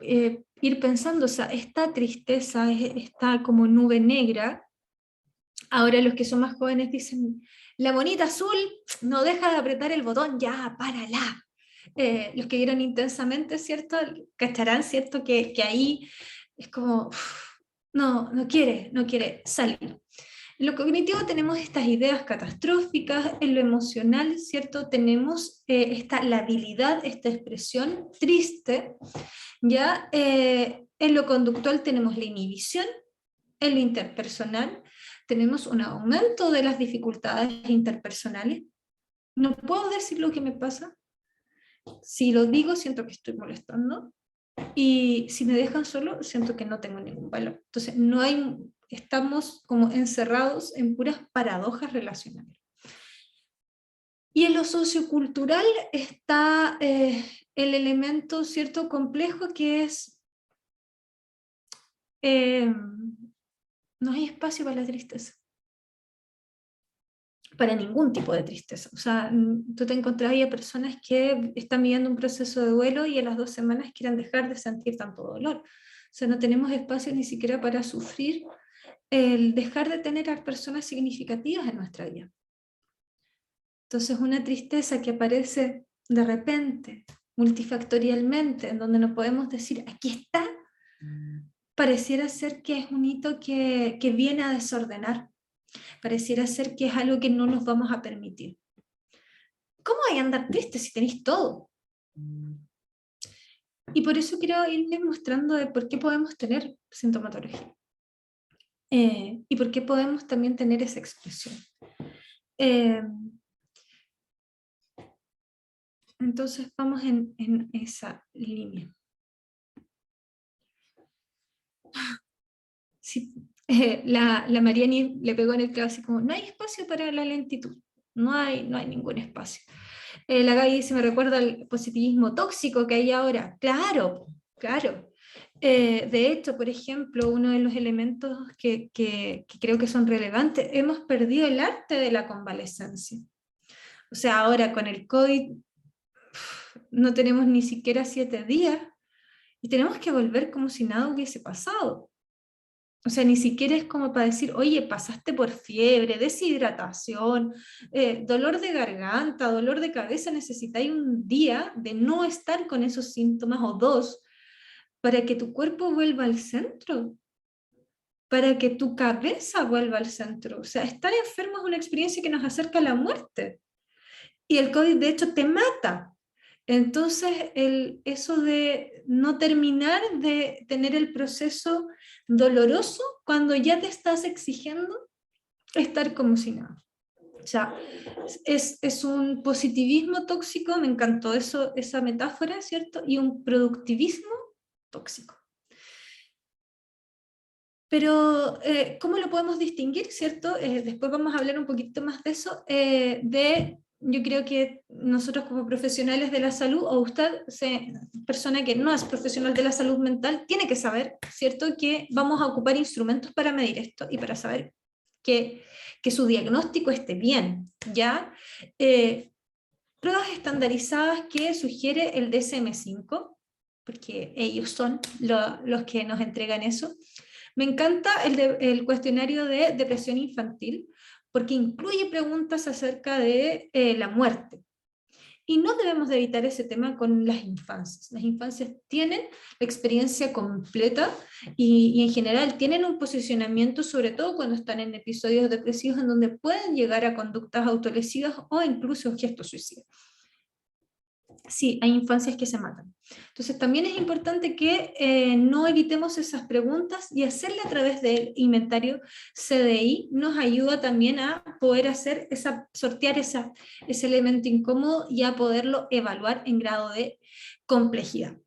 ir pensando, o sea, esta tristeza, esta como nube negra. Ahora los que son más jóvenes dicen, la monita azul no deja de apretar el botón, ya, párala. Los que vieron intensamente, ¿cierto? Cacharán, ¿cierto? Que ahí es como, no quiere salir. En lo cognitivo tenemos estas ideas catastróficas, en lo emocional, ¿cierto? Tenemos esta labilidad, esta expresión triste, ¿ya? En lo conductual tenemos la inhibición, en lo interpersonal tenemos un aumento de las dificultades interpersonales. No puedo decir lo que me pasa. Si lo digo, siento que estoy molestando. Y si me dejan solo, siento que no tengo ningún valor. Entonces, estamos como encerrados en puras paradojas relacionales. Y en lo sociocultural está el elemento, ¿cierto?, complejo que es no hay espacio para la tristeza. Para ningún tipo de tristeza. O sea, tú te encontrás a personas que están viviendo un proceso de duelo y a las 2 semanas quieren dejar de sentir tanto dolor. O sea, no tenemos espacio ni siquiera para sufrir el dejar de tener a personas significativas en nuestra vida. Entonces, una tristeza que aparece de repente, multifactorialmente, en donde no podemos decir, aquí está, pareciera ser que es un hito que viene a desordenar. Pareciera ser que es algo que no nos vamos a permitir. ¿Cómo hay a andar triste si tenéis todo? Y por eso quiero irles mostrando de por qué podemos tener sintomatología. Y por qué podemos también tener esa expresión. Entonces vamos en esa línea. Sí, la Mariani le pegó en el clavo así como, no hay espacio para la lentitud, no hay ningún espacio. La Gaby dice, me recuerda al positivismo tóxico que hay ahora. Claro, claro. De hecho, por ejemplo, uno de los elementos que creo que son relevantes, hemos perdido el arte de la convalescencia. O sea, ahora con el COVID no tenemos ni siquiera 7 días y tenemos que volver como si nada hubiese pasado. O sea, ni siquiera es como para decir, oye, pasaste por fiebre, deshidratación, dolor de garganta, dolor de cabeza, necesitáis un día de no estar con esos síntomas o 2 para que tu cuerpo vuelva al centro, para que tu cabeza vuelva al centro. O sea, estar enfermo es una experiencia que nos acerca a la muerte. Y el COVID, de hecho, te mata. Entonces, eso de no terminar de tener el proceso doloroso cuando ya te estás exigiendo estar como si nada. O sea, es un positivismo tóxico, me encantó esa metáfora, ¿cierto? Y un productivismo tóxico. Pero, ¿cómo lo podemos distinguir, cierto? Después vamos a hablar un poquito más de eso, yo creo que nosotros como profesionales de la salud, o usted, persona que no es profesional de la salud mental, tiene que saber, ¿cierto?, que vamos a ocupar instrumentos para medir esto y para saber que su diagnóstico esté bien, ¿ya? Pruebas estandarizadas que sugiere el DSM-5, porque ellos son los que nos entregan eso. Me encanta el cuestionario de depresión infantil, porque incluye preguntas acerca de la muerte. Y no debemos de evitar ese tema con las infancias. Las infancias tienen la experiencia completa y en general tienen un posicionamiento, sobre todo cuando están en episodios depresivos, en donde pueden llegar a conductas autolesivas o incluso gestos suicidas. Sí, hay infancias que se matan. Entonces también es importante que no evitemos esas preguntas, y hacerle a través del inventario CDI nos ayuda también a poder sortear ese elemento incómodo y a poderlo evaluar en grado de complejidad.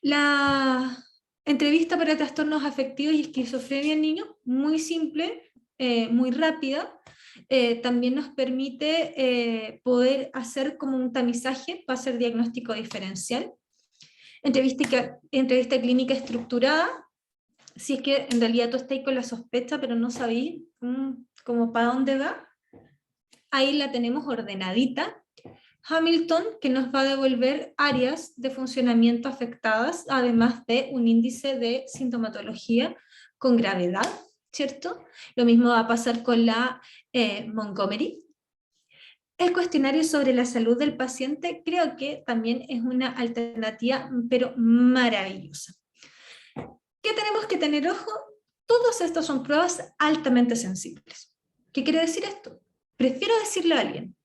La entrevista para trastornos afectivos y esquizofrenia en niños, muy simple, muy rápida. También nos permite poder hacer como un tamizaje para hacer diagnóstico diferencial. Entrevista clínica estructurada, si es que en realidad tú estás con la sospecha pero no sabéis como para dónde va, ahí la tenemos ordenadita. Hamilton, que nos va a devolver áreas de funcionamiento afectadas, además de un índice de sintomatología con gravedad, ¿cierto? Lo mismo va a pasar con la Montgomery. El cuestionario sobre la salud del paciente creo que también es una alternativa, pero maravillosa. ¿Qué tenemos que tener ojo? Todas estas son pruebas altamente sensibles. ¿Qué quiere decir esto? Prefiero decirle a alguien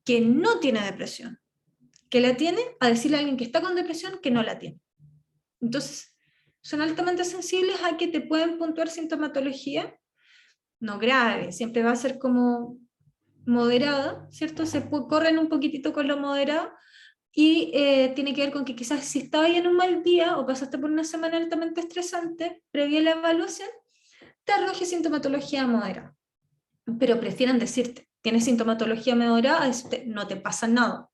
que no tiene depresión, que la tiene, a decirle a alguien que está con depresión que no la tiene. Entonces, son altamente sensibles a que te pueden puntuar sintomatología, no grave, siempre va a ser como moderada, ¿cierto? Corren un poquitito con lo moderado, y tiene que ver con que quizás si estabas en un mal día o pasaste por una semana altamente estresante, previa a la evaluación, te arroje sintomatología moderada. Pero prefieren decirte, tienes sintomatología moderada, a decirte, no te pasa nada.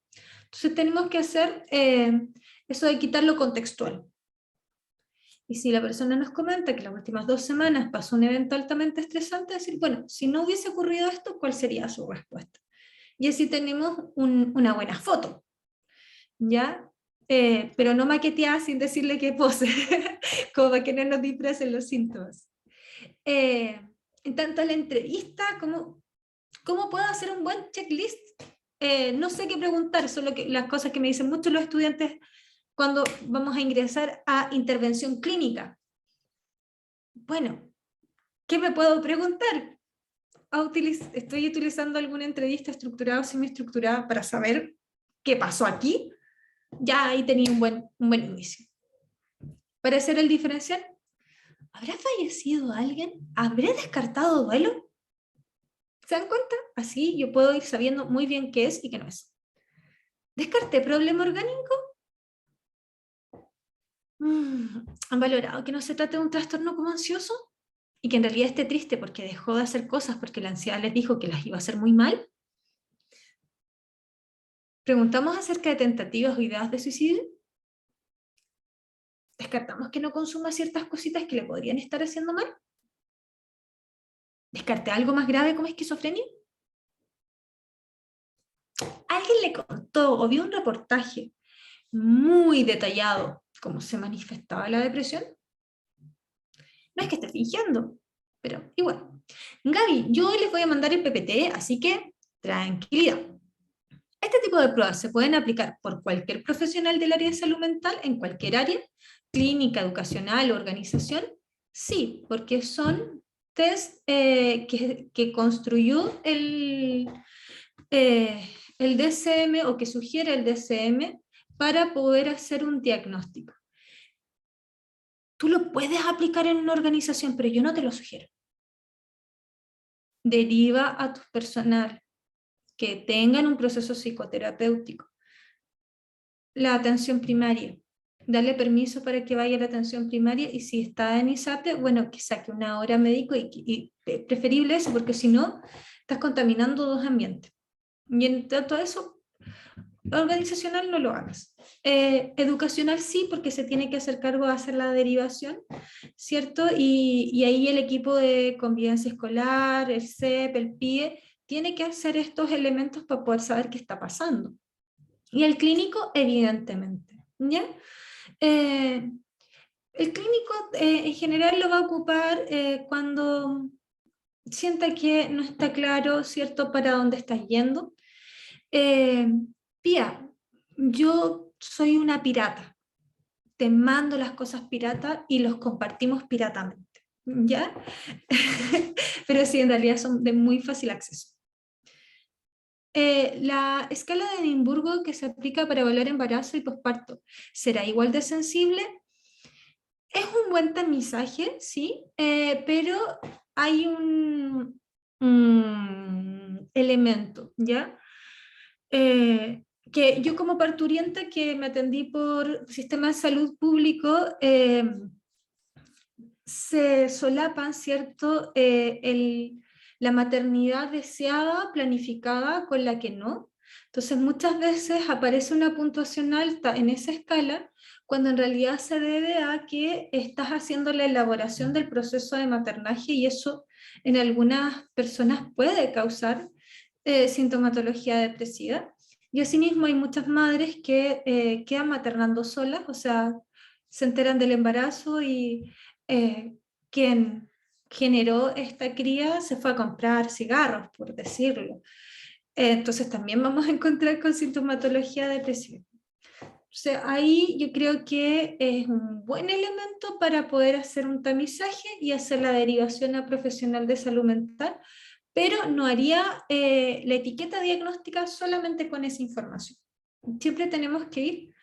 Entonces tenemos que hacer eso de quitar lo contextual. Y si la persona nos comenta que las últimas 2 semanas pasó un evento altamente estresante, decir, bueno, si no hubiese ocurrido esto, ¿cuál sería su respuesta? Y así tenemos una buena foto, ¿ya? Pero no maqueteada sin decirle qué pose, como para que no nos disfracen los síntomas. En tanto la entrevista, ¿cómo puedo hacer un buen checklist? No sé qué preguntar, solo que las cosas que me dicen muchos los estudiantes cuando vamos a ingresar a intervención clínica. Bueno, ¿qué me puedo preguntar? ¿Estoy utilizando alguna entrevista estructurada o semiestructurada para saber qué pasó aquí? Ya ahí tenía un buen inicio. Para hacer el diferencial, ¿habrá fallecido alguien? ¿Habré descartado duelo? ¿Se dan cuenta? Así yo puedo ir sabiendo muy bien qué es y qué no es. ¿Descarté problema orgánico? ¿Han valorado que no se trate de un trastorno como ansioso? Y que en realidad esté triste porque dejó de hacer cosas porque la ansiedad les dijo que las iba a hacer muy mal. ¿Preguntamos acerca de tentativas o ideas de suicidio? ¿Descartamos que no consuma ciertas cositas que le podrían estar haciendo mal? ¿Descarté algo más grave como esquizofrenia? ¿Alguien le contó o vio un reportaje muy detallado cómo se manifestaba la depresión? No es que esté fingiendo, pero igual. Gaby, yo hoy les voy a mandar el PPT, así que tranquilidad. Este tipo de pruebas se pueden aplicar por cualquier profesional del área de salud mental, en cualquier área, clínica, educacional o organización. Sí, porque son test que construyó el DSM o que sugiere el DSM para poder hacer un diagnóstico. Tú lo puedes aplicar en una organización, pero yo no te lo sugiero. Deriva a tu personal que tengan un proceso psicoterapéutico. La atención primaria. Darle permiso para que vaya a la atención primaria, y si está en ISAPRE, bueno, que saque una hora médico y preferible eso, porque si no, estás contaminando 2 ambientes. Y en tanto a eso, organizacional no lo hagas. Educacional sí, porque se tiene que hacer cargo de hacer la derivación, ¿cierto? Y ahí el equipo de convivencia escolar, el CEP, el PIE, tiene que hacer estos elementos para poder saber qué está pasando. Y el clínico, evidentemente, ¿ya? El clínico en general lo va a ocupar cuando sienta que no está claro, ¿cierto?, para dónde estás yendo. Pía, yo soy una pirata, te mando las cosas piratas y los compartimos piratamente, ¿ya? Pero sí, en realidad son de muy fácil acceso. La escala de Edimburgo que se aplica para evaluar embarazo y posparto, ¿será igual de sensible? Es un buen tamizaje, sí, pero hay un elemento, ¿ya? Que yo como parturienta que me atendí por sistema de salud público, se solapan, ¿cierto? La maternidad deseada, planificada, con la que no. Entonces muchas veces aparece una puntuación alta en esa escala, cuando en realidad se debe a que estás haciendo la elaboración del proceso de maternaje y eso en algunas personas puede causar sintomatología depresiva. Y asimismo hay muchas madres que quedan maternando solas, o sea, se enteran del embarazo y quien generó esta cría se fue a comprar cigarros, por decirlo. Entonces también vamos a encontrar con sintomatología depresiva. O sea, ahí yo creo que es un buen elemento para poder hacer un tamizaje y hacer la derivación a profesional de salud mental, pero no haría la etiqueta diagnóstica solamente con esa información. Siempre tenemos que ir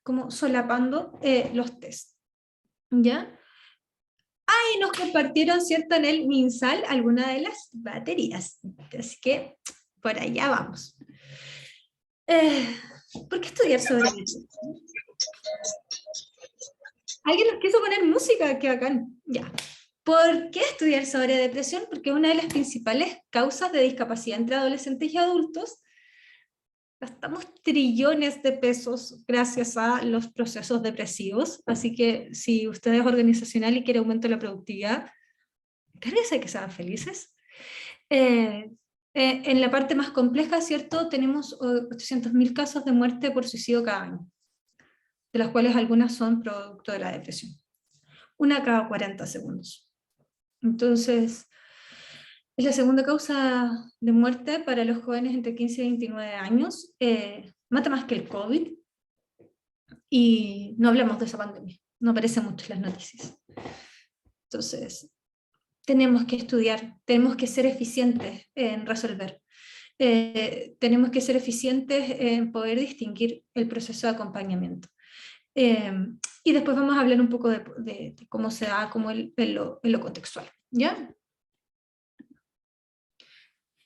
como solapando los test, ¿ya? Y nos compartieron, ¿cierto?, en el MinSal alguna de las baterías. Así que por allá vamos. ¿Por qué estudiar sobre eso? ¿Alguien nos quiso poner música? Qué bacán. Ya. ¿Por qué estudiar sobre depresión? Porque una de las principales causas de discapacidad entre adolescentes y adultos. Gastamos trillones de pesos gracias a los procesos depresivos, así que si usted es organizacional y quiere aumento de la productividad, encárguese que sean felices. En la parte más compleja, ¿cierto? Tenemos 800.000 casos de muerte por suicidio cada año, de las cuales algunas son producto de la depresión. Una cada 40 segundos. Entonces, es la segunda causa de muerte para los jóvenes entre 15 y 29 años. Mata más que el COVID. Y no hablamos de esa pandemia. No aparece mucho en las noticias. Entonces, tenemos que estudiar, tenemos que ser eficientes en resolver. Tenemos que ser eficientes en poder distinguir el proceso de acompañamiento. Y después vamos a hablar un poco de cómo se da como en lo contextual, ¿ya?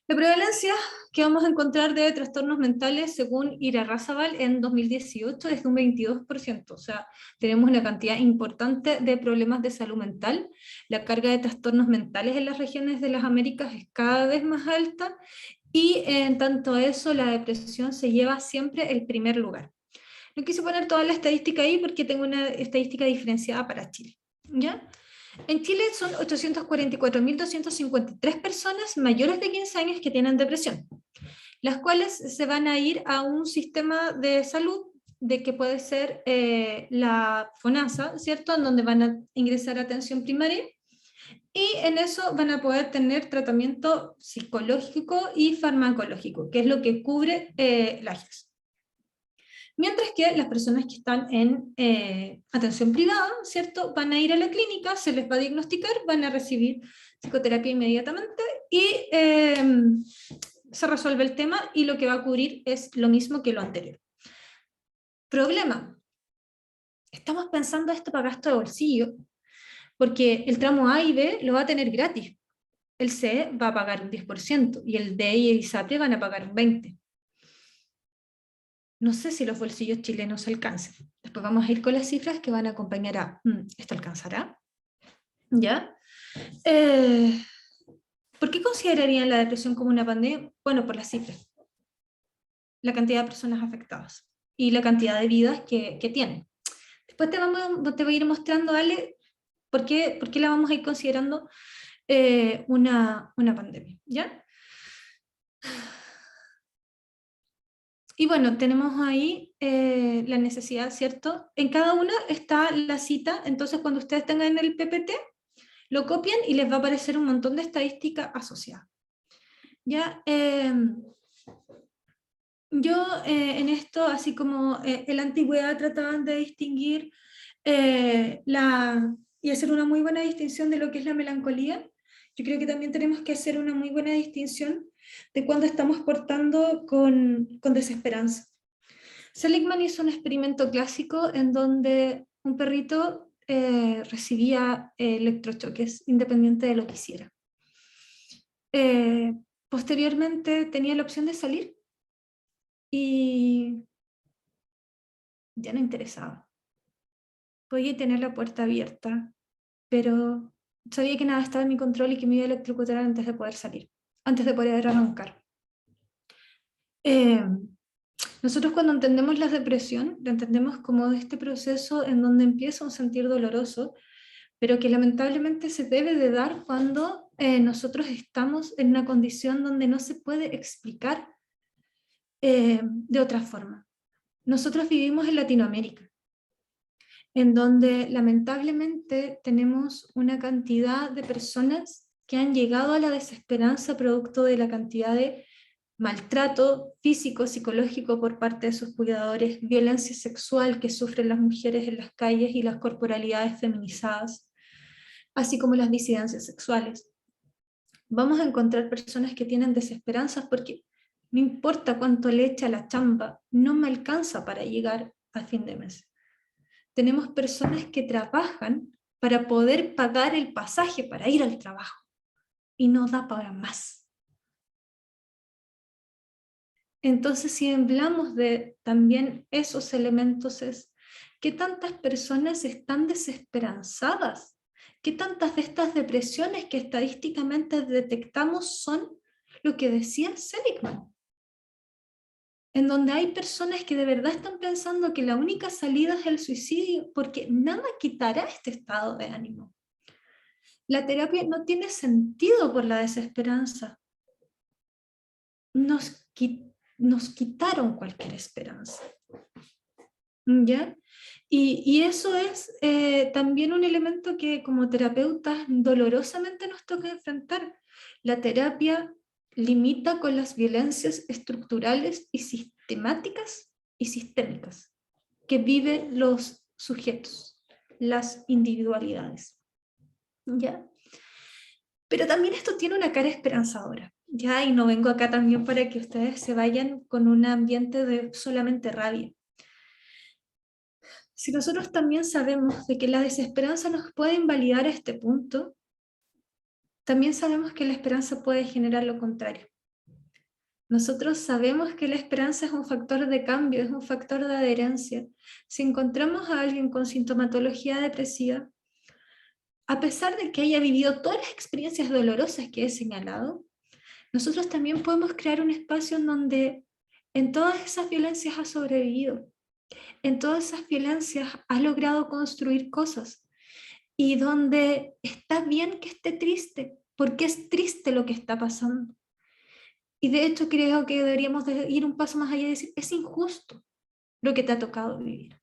La prevalencia que vamos a encontrar de trastornos mentales según Irarrázaval en 2018 es de un 22%, o sea, tenemos una cantidad importante de problemas de salud mental. La carga de trastornos mentales en las regiones de las Américas es cada vez más alta y en tanto a eso la depresión se lleva siempre el primer lugar. No quise poner toda la estadística ahí porque tengo una estadística diferenciada para Chile, ¿ya? En Chile son 844.253 personas mayores de 15 años que tienen depresión, las cuales se van a ir a un sistema de salud de que puede ser la FONASA, ¿cierto?, en donde van a ingresar a atención primaria, y en eso van a poder tener tratamiento psicológico y farmacológico, que es lo que cubre la AGES. Mientras que las personas que están en atención privada, ¿cierto?, van a ir a la clínica, se les va a diagnosticar, van a recibir psicoterapia inmediatamente y se resuelve el tema y lo que va a cubrir es lo mismo que lo anterior. Problema. Estamos pensando esto para gasto de bolsillo, porque el tramo A y B lo va a tener gratis. El C va a pagar un 10% y el D y el ISAPRE van a pagar un 20%. No sé si los bolsillos chilenos alcancen. Después vamos a ir con las cifras que van a acompañar a ¿esto alcanzará? ¿Ya? ¿Por qué considerarían la depresión como una pandemia? Bueno, por las cifras. La cantidad de personas afectadas y la cantidad de vidas que tienen. Después te voy a ir mostrando, Ale, por qué la vamos a ir considerando una pandemia, ¿ya? Y bueno, tenemos ahí la necesidad, ¿cierto? En cada una está la cita, entonces cuando ustedes tengan el PPT, Lo copian y les va a aparecer un montón de estadística asociada. ¿Ya? Yo en esto, así como en la antigüedad trataban de distinguir y hacer una muy buena distinción de lo que es la melancolía, yo creo que también tenemos que hacer una muy buena distinción de cuando estamos portando con desesperanza. Seligman hizo un experimento clásico en donde un perrito recibía electrochoques independiente de lo que hiciera. Posteriormente tenía la opción de salir y ya no interesaba. Podía tener la puerta abierta, pero sabía que nada estaba en mi control y que me iba a electrocutar antes de poder salir, antes de poder arrancar. Nosotros cuando entendemos la depresión, la entendemos como este proceso en donde empieza un sentir doloroso, pero que lamentablemente se debe de dar cuando nosotros estamos en una condición donde no se puede explicar de otra forma. Nosotros vivimos en Latinoamérica, en donde lamentablemente tenemos una cantidad de personas que han llegado a la desesperanza producto de la cantidad de maltrato físico, psicológico por parte de sus cuidadores, violencia sexual que sufren las mujeres en las calles y las corporalidades feminizadas, así como las disidencias sexuales. Vamos a encontrar personas que tienen desesperanzas porque no importa cuánto le eche a la chamba, no me alcanza para llegar a fin de mes. Tenemos personas que trabajan para poder pagar el pasaje para ir al trabajo y no da para más. Entonces, si hablamos de también esos elementos, es ¿qué tantas personas están desesperanzadas? ¿Qué tantas de estas depresiones que estadísticamente detectamos son lo que decía Seligman? En donde hay personas que de verdad están pensando que la única salida es el suicidio, porque nada quitará este estado de ánimo. La terapia no tiene sentido por la desesperanza. Nos quitaron cualquier esperanza. ¿Ya? Y eso es también un elemento que como terapeutas dolorosamente nos toca enfrentar. La terapia limita con las violencias estructurales y sistemáticas y sistémicas que viven los sujetos, las individualidades. ¿Ya? Pero también esto tiene una cara esperanzadora, ¿ya? Y no vengo acá también para que ustedes se vayan con un ambiente de solamente rabia. Si nosotros también sabemos de que la desesperanza nos puede invalidar a este punto, también sabemos que la esperanza puede generar lo contrario. Nosotros sabemos que la esperanza es un factor de cambio, es un factor de adherencia. Si encontramos a alguien con sintomatología depresiva, a pesar de que haya vivido todas las experiencias dolorosas que he señalado, nosotros también podemos crear un espacio en donde en todas esas violencias ha sobrevivido, en todas esas violencias ha logrado construir cosas, y donde está bien que esté triste, porque es triste lo que está pasando. Y de hecho creo que deberíamos de ir un paso más allá y decir, es injusto lo que te ha tocado vivir.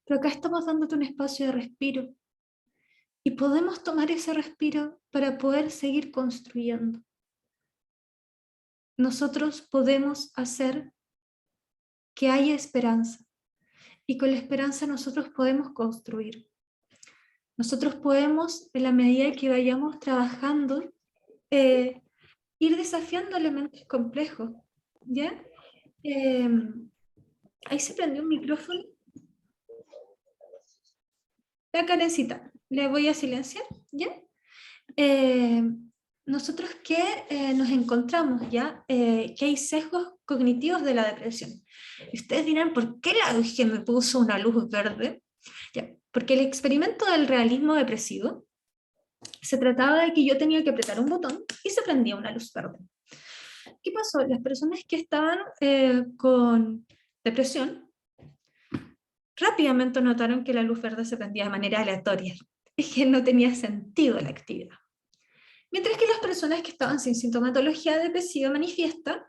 Pero acá estamos dándote un espacio de respiro, y podemos tomar ese respiro para poder seguir construyendo. Nosotros podemos hacer que haya esperanza, y con la esperanza nosotros podemos construir. Nosotros podemos, en la medida que vayamos trabajando, ir desafiando elementos complejos, ¿ya? Ahí se prendió un micrófono. La Karencita, le voy a silenciar, ¿ya? Nosotros que nos encontramos, ¿ya? Que hay sesgos cognitivos de la depresión. Y ustedes dirán, ¿por qué la UG me puso una luz verde? ¿Ya? Porque el experimento del realismo depresivo se trataba de que yo tenía que apretar un botón y se prendía una luz verde. ¿Qué pasó? Las personas que estaban con depresión rápidamente notaron que la luz verde se prendía de manera aleatoria. Es que no tenía sentido la actividad. Mientras que las personas que estaban sin sintomatología depresiva manifiesta,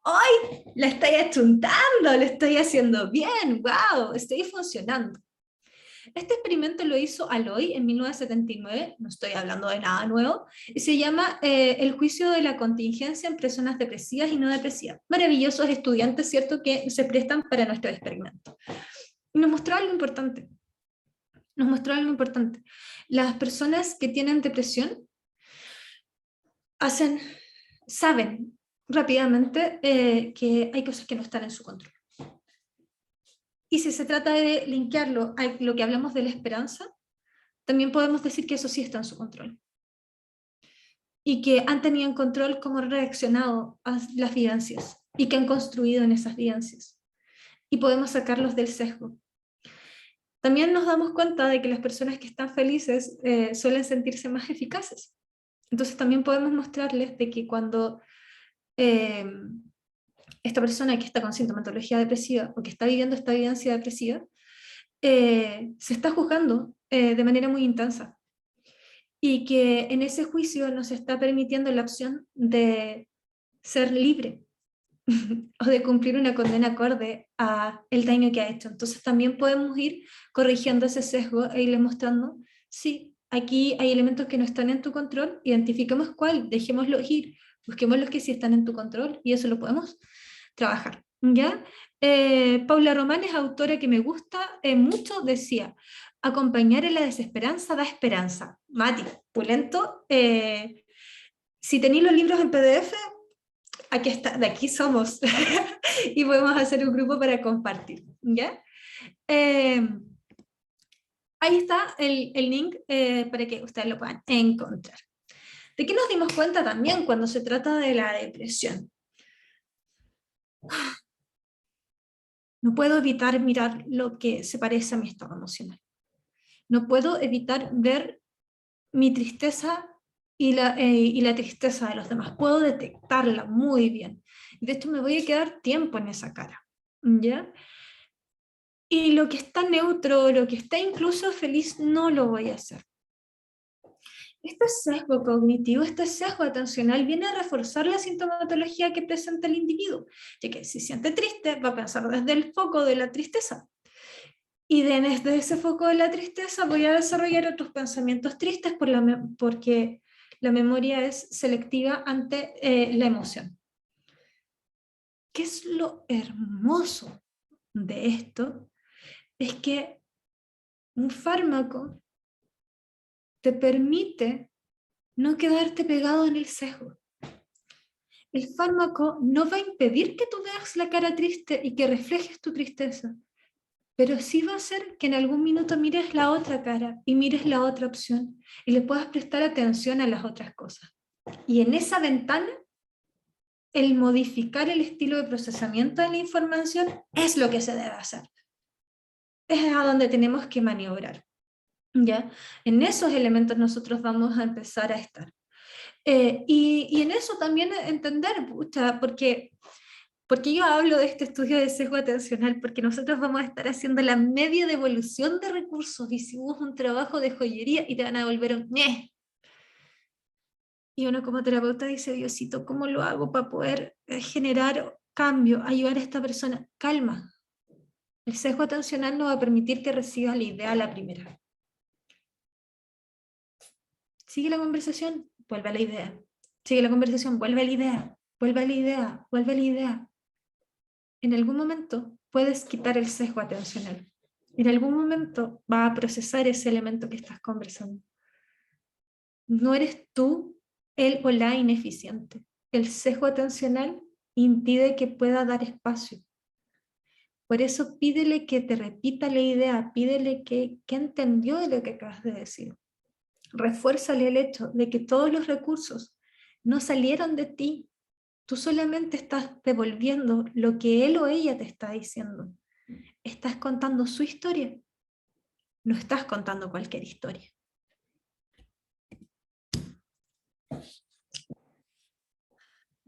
¡ay! La estoy achuntando, lo estoy haciendo bien, wow, estoy funcionando. Este experimento lo hizo Aloy en 1979, no estoy hablando de nada nuevo, y se llama el juicio de la contingencia en personas depresivas y no depresivas. Maravillosos estudiantes, ¿cierto?, que se prestan para nuestro experimento. Y nos mostró algo importante. Nos mostró algo importante. Las personas que tienen depresión saben rápidamente que hay cosas que no están en su control. Y si se trata de linkearlo a lo que hablamos de la esperanza, también podemos decir que eso sí está en su control. Y que han tenido en control cómo han reaccionado a las vivencias y que han construido en esas vivencias. Y podemos sacarlos del sesgo. También nos damos cuenta de que las personas que están felices suelen sentirse más eficaces. Entonces también podemos mostrarles de que cuando esta persona que está con sintomatología depresiva o que está viviendo esta vivencia depresiva, se está juzgando de manera muy intensa. Y que en ese juicio nos está permitiendo la opción de ser libre o de cumplir una condena acorde a el daño que ha hecho. Entonces también podemos ir corrigiendo ese sesgo e irles mostrando, sí, aquí hay elementos que no están en tu control, identifiquemos cuál, dejémoslos ir, busquemos los que sí están en tu control y eso lo podemos trabajar. ¿Ya? Paula Román es autora que me gusta mucho, decía, acompañar en la desesperanza da esperanza. Mati, pulento. Si tenéis los libros en PDF, aquí está, de aquí somos. Y podemos hacer un grupo para compartir. ¿Ya? Ahí está el link para que ustedes lo puedan encontrar. ¿De qué nos dimos cuenta también cuando se trata de la depresión? No puedo evitar mirar lo que se parece a mi estado emocional. No puedo evitar ver mi tristeza y la tristeza de los demás. Puedo detectarla muy bien. De hecho, me voy a quedar tiempo en esa cara. ¿Ya? Y lo que está neutro, lo que está incluso feliz, no lo voy a hacer. Este sesgo cognitivo, este sesgo atencional viene a reforzar la sintomatología que presenta el individuo, ya que si siente triste va a pensar desde el foco de la tristeza. Y desde ese foco de la tristeza voy a desarrollar otros pensamientos tristes porque la memoria es selectiva ante la emoción. ¿Qué es lo hermoso de esto? Es que un fármaco te permite no quedarte pegado en el sesgo. El fármaco no va a impedir que tú veas la cara triste y que reflejes tu tristeza, pero sí va a hacer que en algún minuto mires la otra cara y mires la otra opción y le puedas prestar atención a las otras cosas. Y en esa ventana, el modificar el estilo de procesamiento de la información es lo que se debe hacer. Es a donde tenemos que maniobrar. ¿Ya? En esos elementos nosotros vamos a empezar a estar. Y en eso también entender, pucha, porque yo hablo de este estudio de sesgo atencional, porque nosotros vamos a estar haciendo la media devolución de recursos, hicimos un trabajo de joyería y te van a devolver un ¡ñe! Y uno como terapeuta dice, Diosito, ¿cómo lo hago para poder generar cambio, ayudar a esta persona? Calma. El sesgo atencional no va a permitir que recibas la idea a la primera. Sigue la conversación, vuelve a la idea. Sigue la conversación, vuelve a la idea. Vuelve a la idea, vuelve a la idea. En algún momento puedes quitar el sesgo atencional. En algún momento va a procesar ese elemento que estás conversando. No eres tú el o la ineficiente. El sesgo atencional impide que pueda dar espacio. Por eso pídele que te repita la idea, pídele que entendió de lo que acabas de decir. Refuérzale el hecho de que todos los recursos no salieron de ti. Tú solamente estás devolviendo lo que él o ella te está diciendo. Estás contando su historia. No estás contando cualquier historia.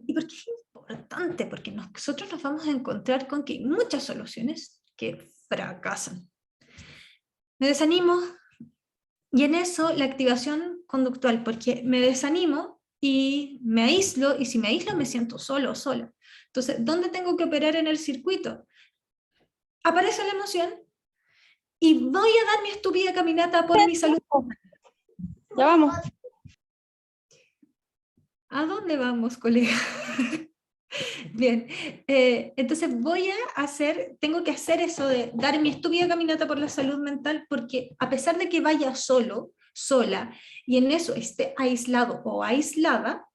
¿Y por qué es importante? Porque nosotros nos vamos a encontrar con que hay muchas soluciones que fracasan. Me desanimo. Y en eso la activación conductual, porque me desanimo y me aíslo, y si me aíslo me siento solo o sola. Entonces, ¿dónde tengo que operar en el circuito? Aparece la emoción y voy a dar mi estúpida caminata por mi salud. Ya vamos. ¿A dónde vamos, colega? Bien, entonces tengo que hacer eso de dar mi estúpida caminata por la salud mental, porque a pesar de que vaya solo, sola, y en eso esté aislado o aislada,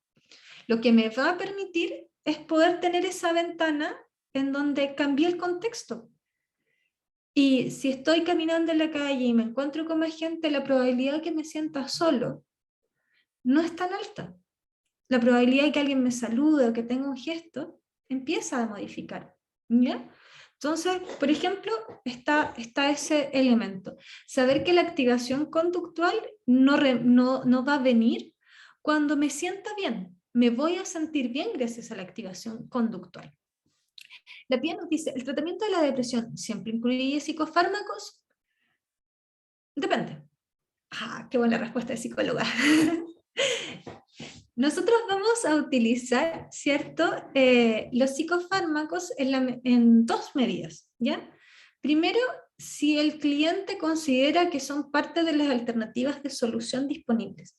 lo que me va a permitir es poder tener esa ventana en donde cambie el contexto. Y si estoy caminando en la calle y me encuentro con más gente, la probabilidad de que me sienta solo no es tan alta. La probabilidad de que alguien me salude o que tenga un gesto empieza a modificar, ¿ya? Entonces, por ejemplo, está ese elemento. Saber que la activación conductual no va a venir cuando me sienta bien. Me voy a sentir bien gracias a la activación conductual. La PIA nos dice, ¿el tratamiento de la depresión siempre incluye psicofármacos? Depende. Ah, qué buena respuesta de psicóloga. Nosotros vamos a utilizar, ¿cierto? Los psicofármacos en dos medidas, ¿ya? Primero, si el cliente considera que son parte de las alternativas de solución disponibles.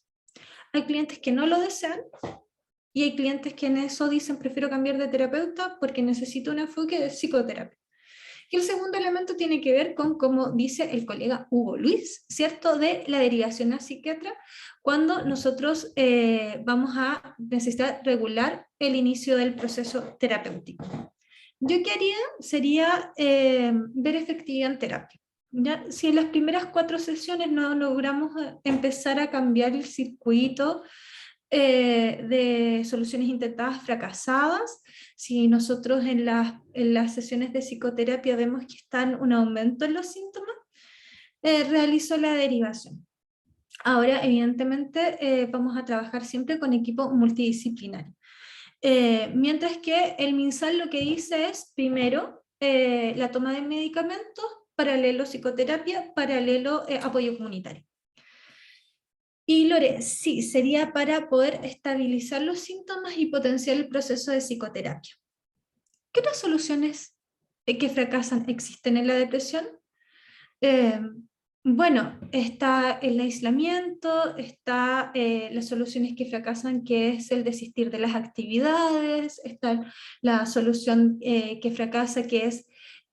Hay clientes que no lo desean y hay clientes que en eso dicen prefiero cambiar de terapeuta porque necesito un enfoque de psicoterapia. Y el segundo elemento tiene que ver con, como dice el colega Hugo Luis, ¿cierto? De la derivación a psiquiatra, cuando nosotros vamos a necesitar regular el inicio del proceso terapéutico. Yo qué haría sería ver efectividad en terapia. ¿Ya? Si en las primeras 4 sesiones no logramos empezar a cambiar el circuito de soluciones intentadas fracasadas, si nosotros en las sesiones de psicoterapia vemos que están un aumento en los síntomas, realizo la derivación. Ahora, evidentemente, vamos a trabajar siempre con equipo multidisciplinario. Mientras que el MinSal lo que dice es, primero, la toma de medicamentos, paralelo psicoterapia, paralelo apoyo comunitario. Y Lore, sí, sería para poder estabilizar los síntomas y potenciar el proceso de psicoterapia. ¿Qué otras soluciones que fracasan existen en la depresión? Bueno, está el aislamiento, está las soluciones que fracasan, que es el desistir de las actividades, está la solución que fracasa, que es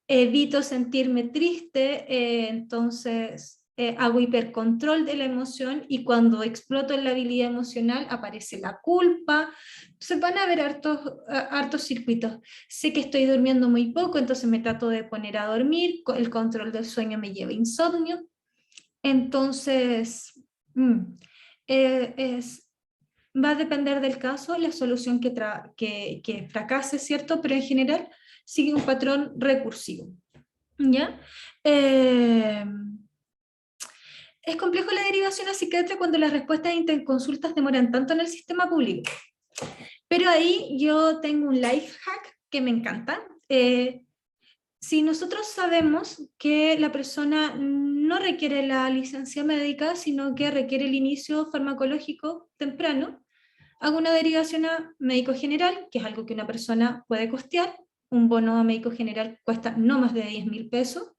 evito sentirme triste, entonces hago hipercontrol de la emoción y cuando exploto en la habilidad emocional aparece la culpa. Entonces van a haber hartos circuitos. Sé que estoy durmiendo muy poco, entonces me trato de poner a dormir, el control del sueño me lleva a insomnio. Entonces, va a depender del caso la solución que fracase, ¿cierto? Pero en general sigue un patrón recursivo. ¿Ya? Es complejo la derivación a psiquiatra cuando las respuestas de interconsultas demoran tanto en el sistema público. Pero ahí yo tengo un life hack que me encanta. Si nosotros sabemos que la persona no requiere la licencia médica, sino que requiere el inicio farmacológico temprano, hago una derivación a médico general, que es algo que una persona puede costear. Un bono a médico general cuesta no más de 10.000 pesos.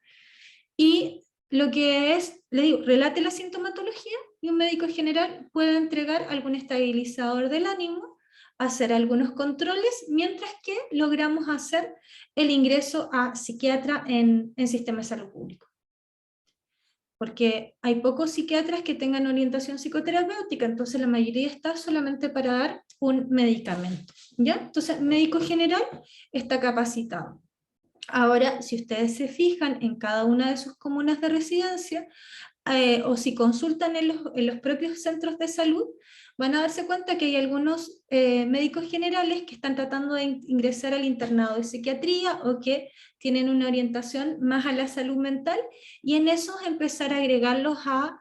Y lo que es, le digo, relate la sintomatología y un médico general puede entregar algún estabilizador del ánimo, hacer algunos controles, mientras que logramos hacer el ingreso a psiquiatra en sistema de salud público. Porque hay pocos psiquiatras que tengan orientación psicoterapéutica, entonces la mayoría está solamente para dar un medicamento, ¿ya? Entonces, médico general está capacitado. Ahora, si ustedes se fijan en cada una de sus comunas de residencia, o si consultan en los propios centros de salud, van a darse cuenta que hay algunos médicos generales que están tratando de ingresar al internado de psiquiatría o que tienen una orientación más a la salud mental, y en esos empezar a agregarlos a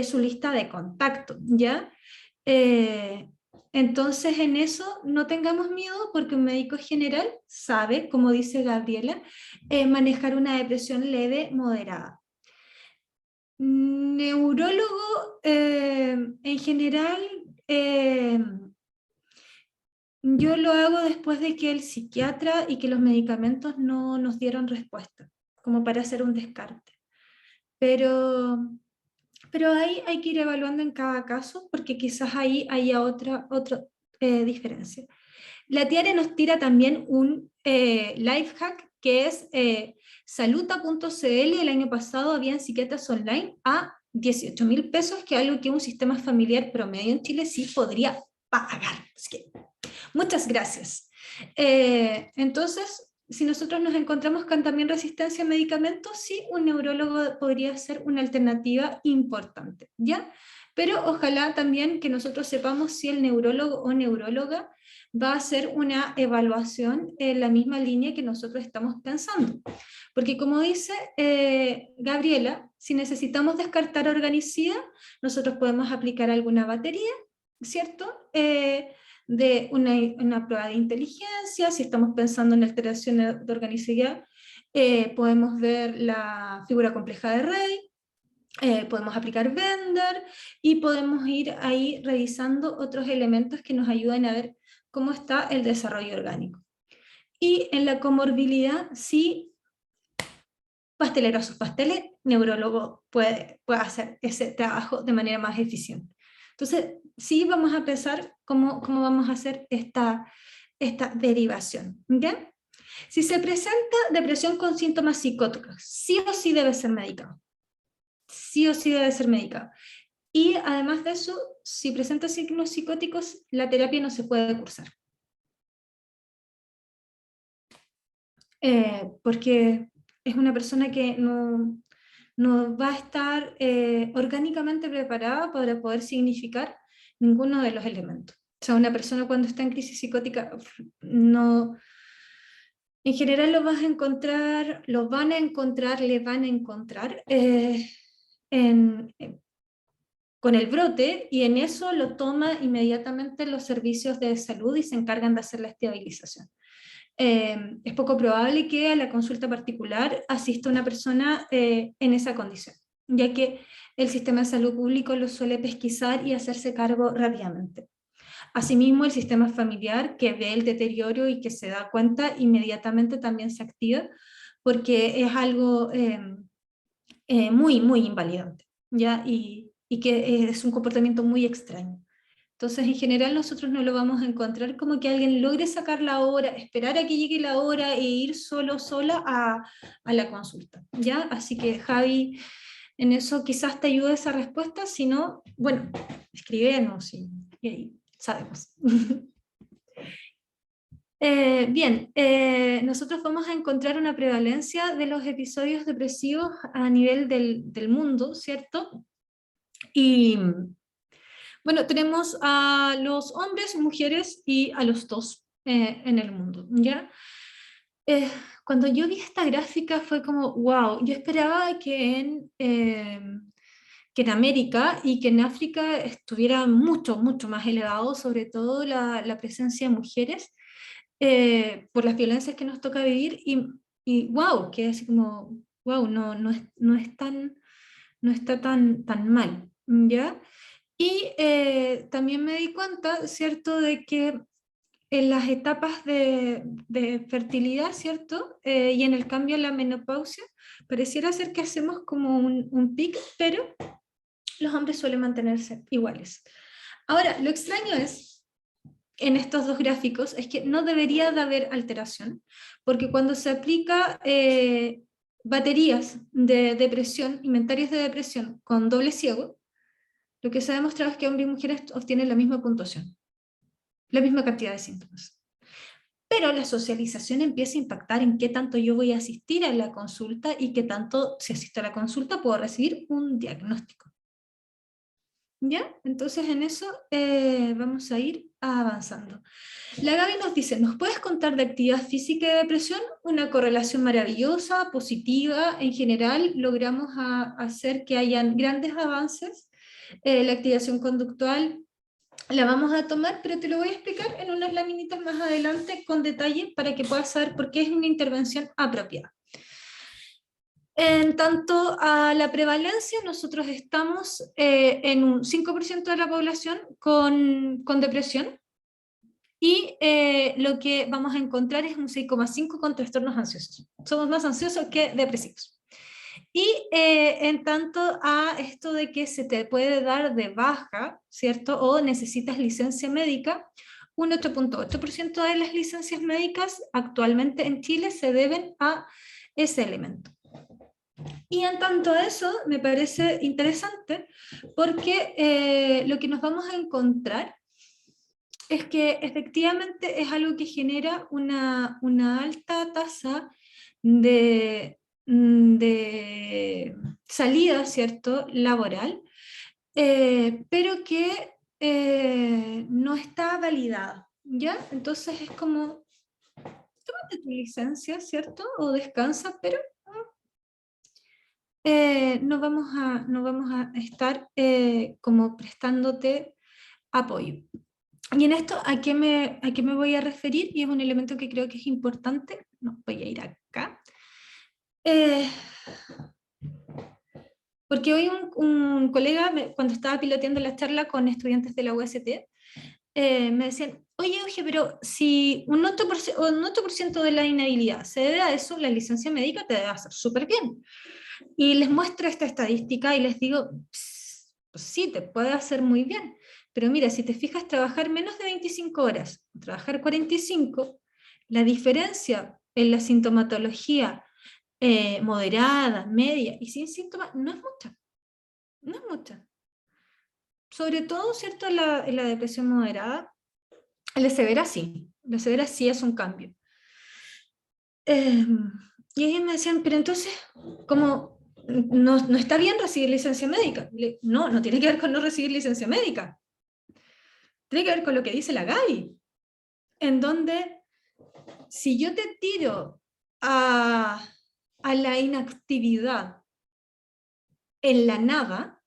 su lista de contacto, ¿ya? Entonces en eso no tengamos miedo porque un médico general sabe, como dice Gabriela, manejar una depresión leve, moderada. Neurólogo, en general, yo lo hago después de que el psiquiatra y que los medicamentos no nos dieron respuesta, como para hacer un descarte. pero ahí hay que ir evaluando en cada caso, porque quizás ahí haya otra diferencia. La Tiare nos tira también un life hack, que es saluta.cl. El año pasado habían psiquiatras online a 18.000 pesos, que es algo que un sistema familiar promedio en Chile sí podría pagar. Así que, muchas gracias. Entonces, si nosotros nos encontramos con también resistencia a medicamentos, sí, un neurólogo podría ser una alternativa importante, ¿ya? Pero ojalá también que nosotros sepamos si el neurólogo o neuróloga va a hacer una evaluación en la misma línea que nosotros estamos pensando. Porque como dice Gabriela, si necesitamos descartar organicidad, nosotros podemos aplicar alguna batería, ¿cierto? De una prueba de inteligencia. Si estamos pensando en alteración de organicidad, podemos ver la figura compleja de Rey, podemos aplicar Bender y podemos ir ahí revisando otros elementos que nos ayuden a ver cómo está el desarrollo orgánico. Y en la comorbilidad, sí, pastelero a sus pasteles, neurólogo puede hacer ese trabajo de manera más eficiente. Entonces, sí vamos a pensar cómo vamos a hacer esta derivación, ¿ya? Si se presenta depresión con síntomas psicóticos, sí o sí debe ser medicado. Sí o sí debe ser medicado. Y además de eso, si presenta signos psicóticos, la terapia no se puede cursar. Porque es una persona que no va a estar orgánicamente preparada para poder significar ninguno de los elementos. O sea, una persona cuando está en crisis psicótica no... En general le van a encontrar con el brote, y en eso lo toma inmediatamente los servicios de salud y se encargan de hacer la estabilización. Es poco probable que a la consulta particular asista una persona en esa condición, ya que el sistema de salud público lo suele pesquisar y hacerse cargo rápidamente. Asimismo, el sistema familiar, que ve el deterioro y que se da cuenta, inmediatamente también se activa, porque es algo muy, muy invalidante, ¿ya? Y que es un comportamiento muy extraño. Entonces, en general, nosotros no lo vamos a encontrar como que alguien logre sacar la hora, esperar a que llegue la hora e ir sola a la consulta, ¿ya? Así que, Javi, en eso quizás te ayude esa respuesta, si no, bueno, escríbenos y ahí sabemos. Bien, nosotros vamos a encontrar una prevalencia de los episodios depresivos a nivel del mundo, ¿cierto? Y bueno, tenemos a los hombres, mujeres y a los dos en el mundo, ¿ya? Cuando yo vi esta gráfica fue como, wow, yo esperaba que en América y que en África estuviera mucho, mucho más elevado, sobre todo la presencia de mujeres, por las violencias que nos toca vivir, y wow, que es como, wow, no está tan mal, ¿ya? Y también me di cuenta, ¿cierto?, de que en las etapas de fertilidad, ¿cierto?, y en el cambio a la menopausia, pareciera ser que hacemos como un pic, pero los hombres suelen mantenerse iguales. Ahora, lo extraño es, en estos dos gráficos, es que no debería de haber alteración, porque cuando se aplica baterías de depresión, inventarios de depresión con doble ciego, lo que se ha demostrado es que hombres y mujeres obtienen la misma puntuación, la misma cantidad de síntomas. Pero la socialización empieza a impactar en qué tanto yo voy a asistir a la consulta y qué tanto, si asisto a la consulta, puedo recibir un diagnóstico. ¿Ya? Entonces en eso vamos a ir avanzando. La Gaby nos dice, ¿nos puedes contar de actividad física y de depresión? Una correlación maravillosa, positiva. En general logramos hacer que hayan grandes avances. La activación conductual la vamos a tomar, pero te lo voy a explicar en unas laminitas más adelante con detalle para que puedas saber por qué es una intervención apropiada. En tanto a la prevalencia, nosotros estamos en un 5% de la población con depresión, y lo que vamos a encontrar es un 6,5% con trastornos ansiosos. Somos más ansiosos que depresivos. Y en tanto a esto de que se te puede dar de baja, ¿cierto? O necesitas licencia médica, un 8.8% de las licencias médicas actualmente en Chile se deben a ese elemento. Y en tanto a eso me parece interesante porque lo que nos vamos a encontrar es que efectivamente es algo que genera una alta tasa de salida, ¿cierto?, laboral, pero que no está validada, ¿ya? Entonces es como, tómate tu licencia, ¿cierto?, o descansa, pero no vamos a estar como prestándote apoyo. Y en esto, a qué me voy a referir? Y es un elemento que creo que es importante. No, voy a ir acá. Porque hoy un colega, cuando estaba piloteando la charla con estudiantes de la UST, me decían, oye, Euge, pero si un 8% de la inhabilidad se debe a eso, la licencia médica te debe hacer súper bien. Y les muestro esta estadística y les digo, pues sí, te puede hacer muy bien, pero mira, si te fijas, trabajar menos de 25 horas, trabajar 45, la diferencia en la sintomatología moderada, media y sin síntomas no es mucha, no es mucha. Sobre todo, ¿cierto?, en la depresión moderada, la severa sí es un cambio. Y ellos me decían, pero entonces, como no está bien recibir licencia médica. No, no tiene que ver con no recibir licencia médica. Tiene que ver con lo que dice la Gaby, en donde si yo te tiro a la inactividad en la nada,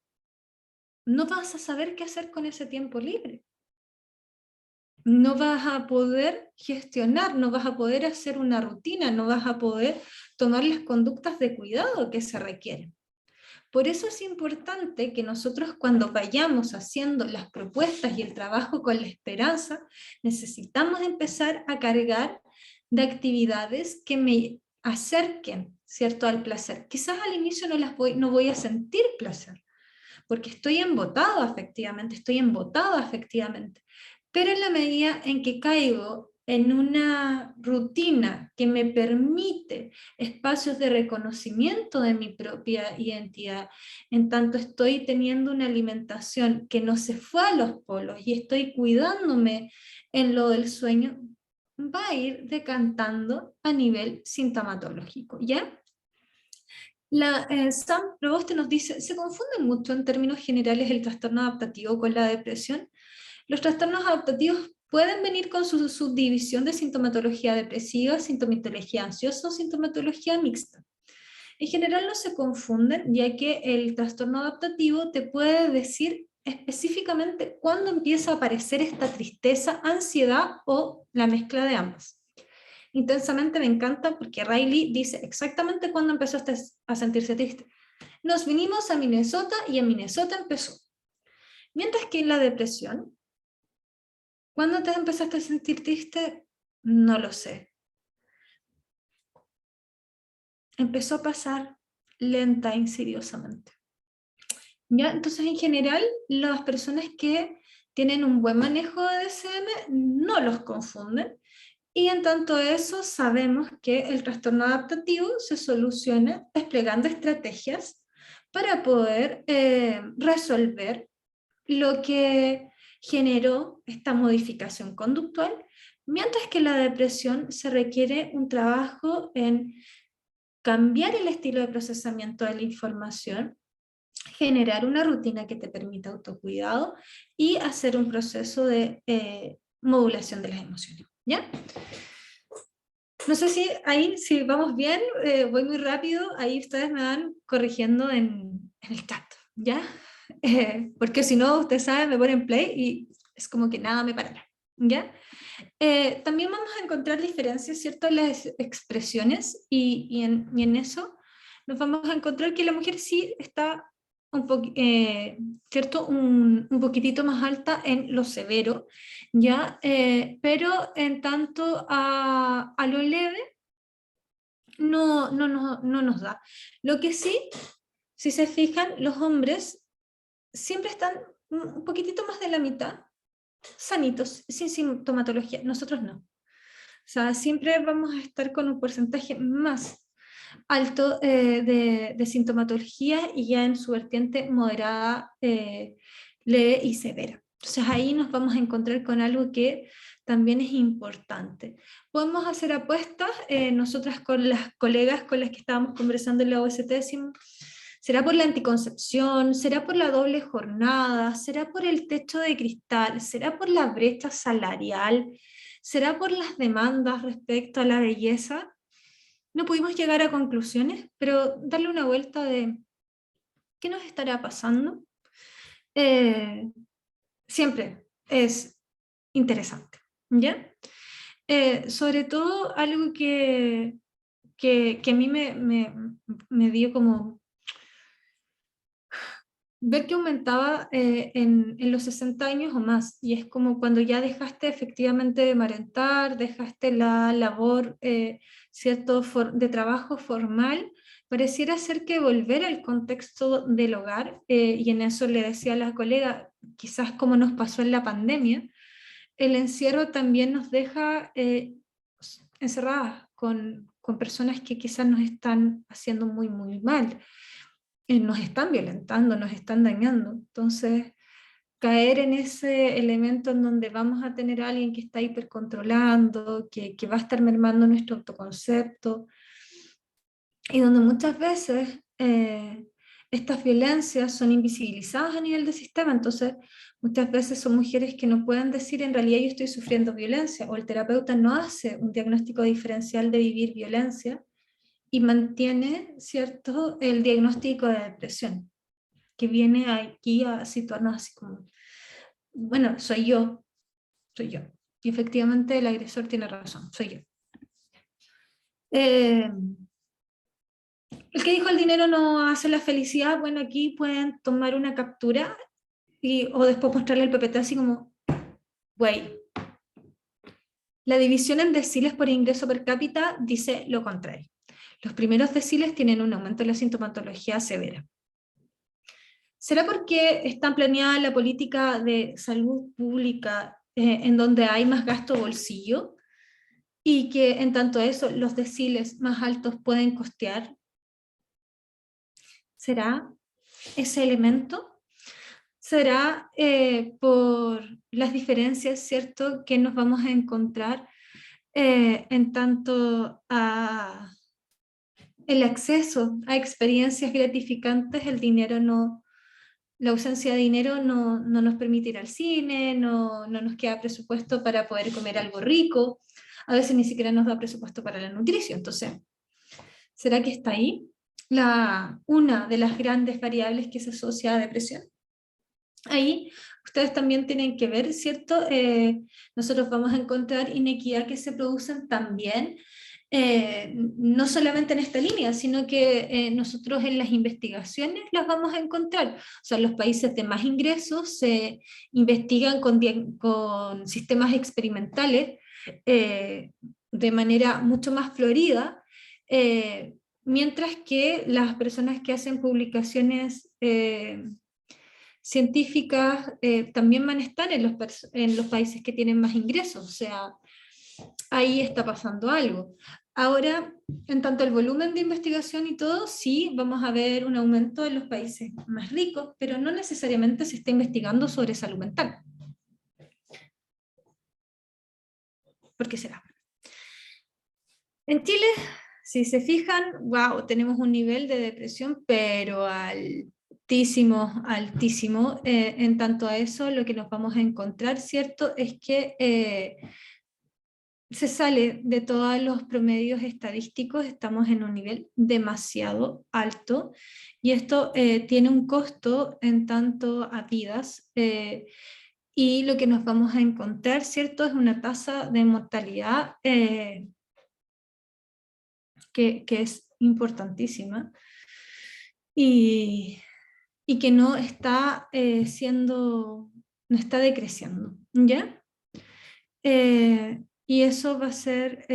no vas a saber qué hacer con ese tiempo libre. No vas a poder gestionar, no vas a poder hacer una rutina, no vas a poder tomar las conductas de cuidado que se requieren. Por eso es importante que nosotros, cuando vayamos haciendo las propuestas y el trabajo con la esperanza, necesitamos empezar a cargar de actividades que me acerquen, ¿cierto?, al placer. Quizás al inicio no voy a sentir placer, porque estoy embotado afectivamente, pero en la medida en que caigo en una rutina que me permite espacios de reconocimiento de mi propia identidad, en tanto estoy teniendo una alimentación que no se fue a los polos y estoy cuidándome en lo del sueño, va a ir decantando a nivel sintomatológico, ¿ya? Sam Provoste nos dice, se confunde mucho en términos generales el trastorno adaptativo con la depresión. Los trastornos adaptativos pueden venir con su subdivisión de sintomatología depresiva, sintomatología ansiosa o sintomatología mixta. En general no se confunden, ya que el trastorno adaptativo te puede decir específicamente cuándo empieza a aparecer esta tristeza, ansiedad o la mezcla de ambas. Intensamente me encanta porque Riley dice exactamente cuándo empezó a sentirse triste. Nos vinimos a Minnesota y en Minnesota empezó. Mientras que en la depresión, ¿cuándo te empezaste a sentir triste? No lo sé. Empezó a pasar lenta, insidiosamente. ¿Ya? Entonces, en general, las personas que tienen un buen manejo de DSM no los confunden. Y en tanto eso, sabemos que el trastorno adaptativo se soluciona desplegando estrategias para poder resolver lo que generó esta modificación conductual, mientras que la depresión se requiere un trabajo en cambiar el estilo de procesamiento de la información, generar una rutina que te permita autocuidado y hacer un proceso de modulación de las emociones, ¿ya? No sé si ahí, si vamos bien, voy muy rápido, ahí ustedes me van corrigiendo en el chat, ¿ya? Porque si no, ustedes saben, me ponen play y es como que nada me parará, ¿ya? También vamos a encontrar diferencias, ¿cierto?, en las expresiones y en eso nos vamos a encontrar que la mujer sí está ¿cierto?, un poquitito más alta en lo severo, ¿ya? Pero en tanto a lo leve, no nos da. Lo que sí, si se fijan, los hombres siempre están un poquitito más de la mitad sanitos, sin sintomatología, nosotros no. O sea, siempre vamos a estar con un porcentaje más alto de sintomatología y ya en su vertiente moderada, leve y severa. Entonces ahí nos vamos a encontrar con algo que también es importante. Podemos hacer apuestas, nosotras con las colegas con las que estábamos conversando en la OST decimos, ¿será por la anticoncepción? ¿Será por la doble jornada? ¿Será por el techo de cristal? ¿Será por la brecha salarial? ¿Será por las demandas respecto a la belleza? No pudimos llegar a conclusiones, pero darle una vuelta de qué nos estará pasando, eh, siempre es interesante, ¿ya? Sobre todo algo que a mí me dio como ver que aumentaba en los 60 años o más, y es como cuando ya dejaste efectivamente de marentar, dejaste la labor cierto, de trabajo formal, pareciera ser que volver al contexto del hogar, y en eso le decía a la colega, quizás como nos pasó en la pandemia, el encierro también nos deja encerradas con personas que quizás nos están haciendo muy, muy mal, nos están violentando, nos están dañando. Entonces, caer en ese elemento en donde vamos a tener a alguien que está hipercontrolando, que va a estar mermando nuestro autoconcepto, y donde muchas veces estas violencias son invisibilizadas a nivel del sistema. Entonces, muchas veces son mujeres que no pueden decir en realidad yo estoy sufriendo violencia, o el terapeuta no hace un diagnóstico diferencial de vivir violencia, y mantiene, ¿cierto?, el diagnóstico de depresión, que viene aquí a situarnos así como, bueno, soy yo. Y efectivamente el agresor tiene razón, soy yo. El que dijo el dinero no hace la felicidad, bueno, aquí pueden tomar una captura o después mostrarle el PPT así como, güey, la división en deciles por ingreso per cápita dice lo contrario. Los primeros deciles tienen un aumento de la sintomatología severa. ¿Será porque está planeada la política de salud pública en donde hay más gasto bolsillo y que en tanto eso los deciles más altos pueden costear? ¿Será ese elemento? ¿Será por las diferencias, cierto, que nos vamos a encontrar en tanto a el acceso a experiencias gratificantes? El dinero no, la ausencia de dinero no nos permite ir al cine, no nos queda presupuesto para poder comer algo rico, a veces ni siquiera nos da presupuesto para la nutrición. Entonces, ¿será que está ahí una de las grandes variables que se asocia a depresión? Ahí ustedes también tienen que ver, ¿cierto? Nosotros vamos a encontrar inequidad que se producen también, no solamente en esta línea, sino que nosotros en las investigaciones las vamos a encontrar. O sea, los países de más ingresos se investigan con sistemas experimentales de manera mucho más florida, mientras que las personas que hacen publicaciones científicas también van a estar en los países que tienen más ingresos, o sea, ahí está pasando algo. Ahora, en tanto el volumen de investigación y todo, sí, vamos a ver un aumento en los países más ricos, pero no necesariamente se está investigando sobre salud mental. ¿Por qué será? En Chile, si se fijan, wow, tenemos un nivel de depresión, pero altísimo, altísimo. En tanto a eso, lo que nos vamos a encontrar, ¿cierto?, es que se sale de todos los promedios estadísticos, estamos en un nivel demasiado alto, y esto tiene un costo en tanto a vidas, y lo que nos vamos a encontrar, ¿cierto?, es una tasa de mortalidad que es importantísima, y que no está no está decreciendo, ¿ya? y eso va a ser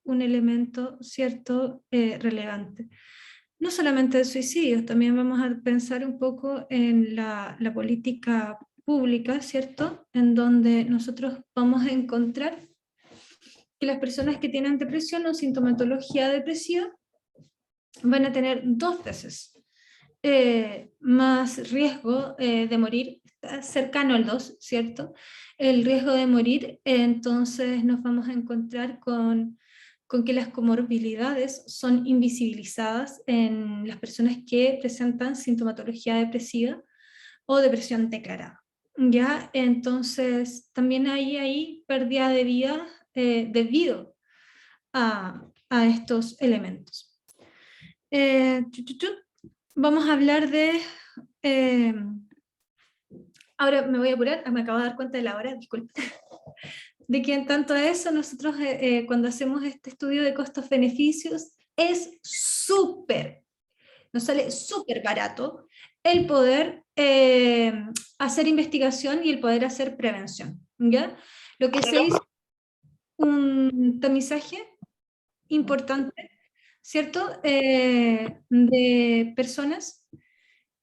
un elemento, ¿cierto?, relevante. No solamente de suicidios, también vamos a pensar un poco en la política pública, ¿cierto?, en donde nosotros vamos a encontrar que las personas que tienen depresión o sintomatología depresiva van a tener 2 veces más riesgo de morir, cercano al 2, ¿cierto? El riesgo de morir, entonces nos vamos a encontrar con que las comorbilidades son invisibilizadas en las personas que presentan sintomatología depresiva o depresión declarada. ¿Ya? Entonces también hay ahí pérdida de vida debido a estos elementos. Vamos a hablar de... ahora me voy a apurar, me acabo de dar cuenta de la hora, disculpe. De que en tanto a eso, nosotros cuando hacemos este estudio de costos-beneficios, es nos sale súper barato el poder hacer investigación y el poder hacer prevención, ¿ya? Lo que se hizo, un tamizaje importante, ¿cierto? De personas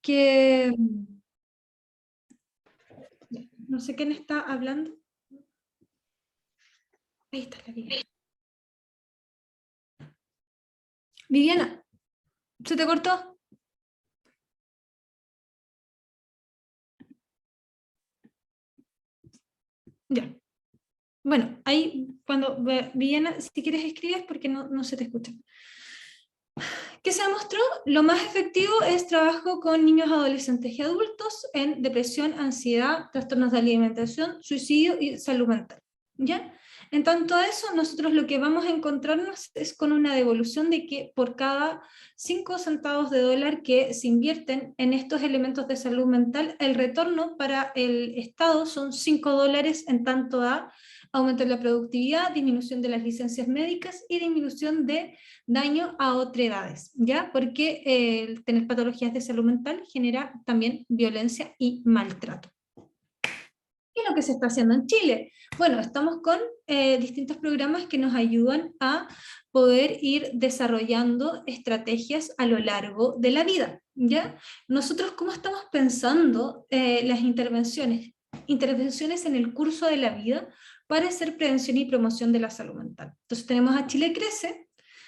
que... No sé quién está hablando. Ahí está la Viviana. Viviana, ¿se te cortó? Ya. Bueno, ahí cuando Viviana, si quieres escribes porque no se te escucha. ¿Qué se demostró? Lo más efectivo es trabajo con niños, adolescentes y adultos en depresión, ansiedad, trastornos de alimentación, suicidio y salud mental. ¿Ya? En tanto a eso, nosotros lo que vamos a encontrarnos es con una devolución de que por cada 5 centavos de dólar que se invierten en estos elementos de salud mental, el retorno para el Estado son 5 dólares en tanto a aumento de la productividad, disminución de las licencias médicas y disminución de daño a otredades, ¿ya? Porque el tener patologías de salud mental genera también violencia y maltrato. ¿Qué es lo que se está haciendo en Chile? Bueno, estamos con distintos programas que nos ayudan a poder ir desarrollando estrategias a lo largo de la vida, ¿ya? Nosotros, ¿cómo estamos pensando las intervenciones? Intervenciones en el curso de la vida para hacer prevención y promoción de la salud mental. Entonces tenemos a Chile Crece,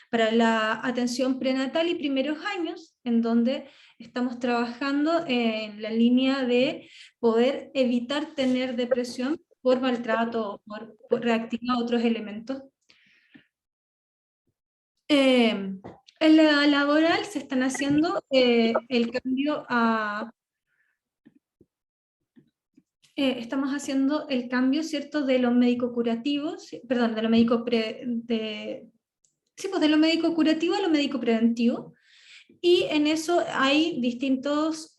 para la atención prenatal y primeros años, en donde estamos trabajando en la línea de poder evitar tener depresión por maltrato o por reactivar otros elementos. En la laboral se están haciendo el cambio a... estamos haciendo el cambio, ¿cierto?, de lo médico curativo, perdón, de lo médico sí, pues de lo médico curativo a lo médico preventivo, y en eso hay distintos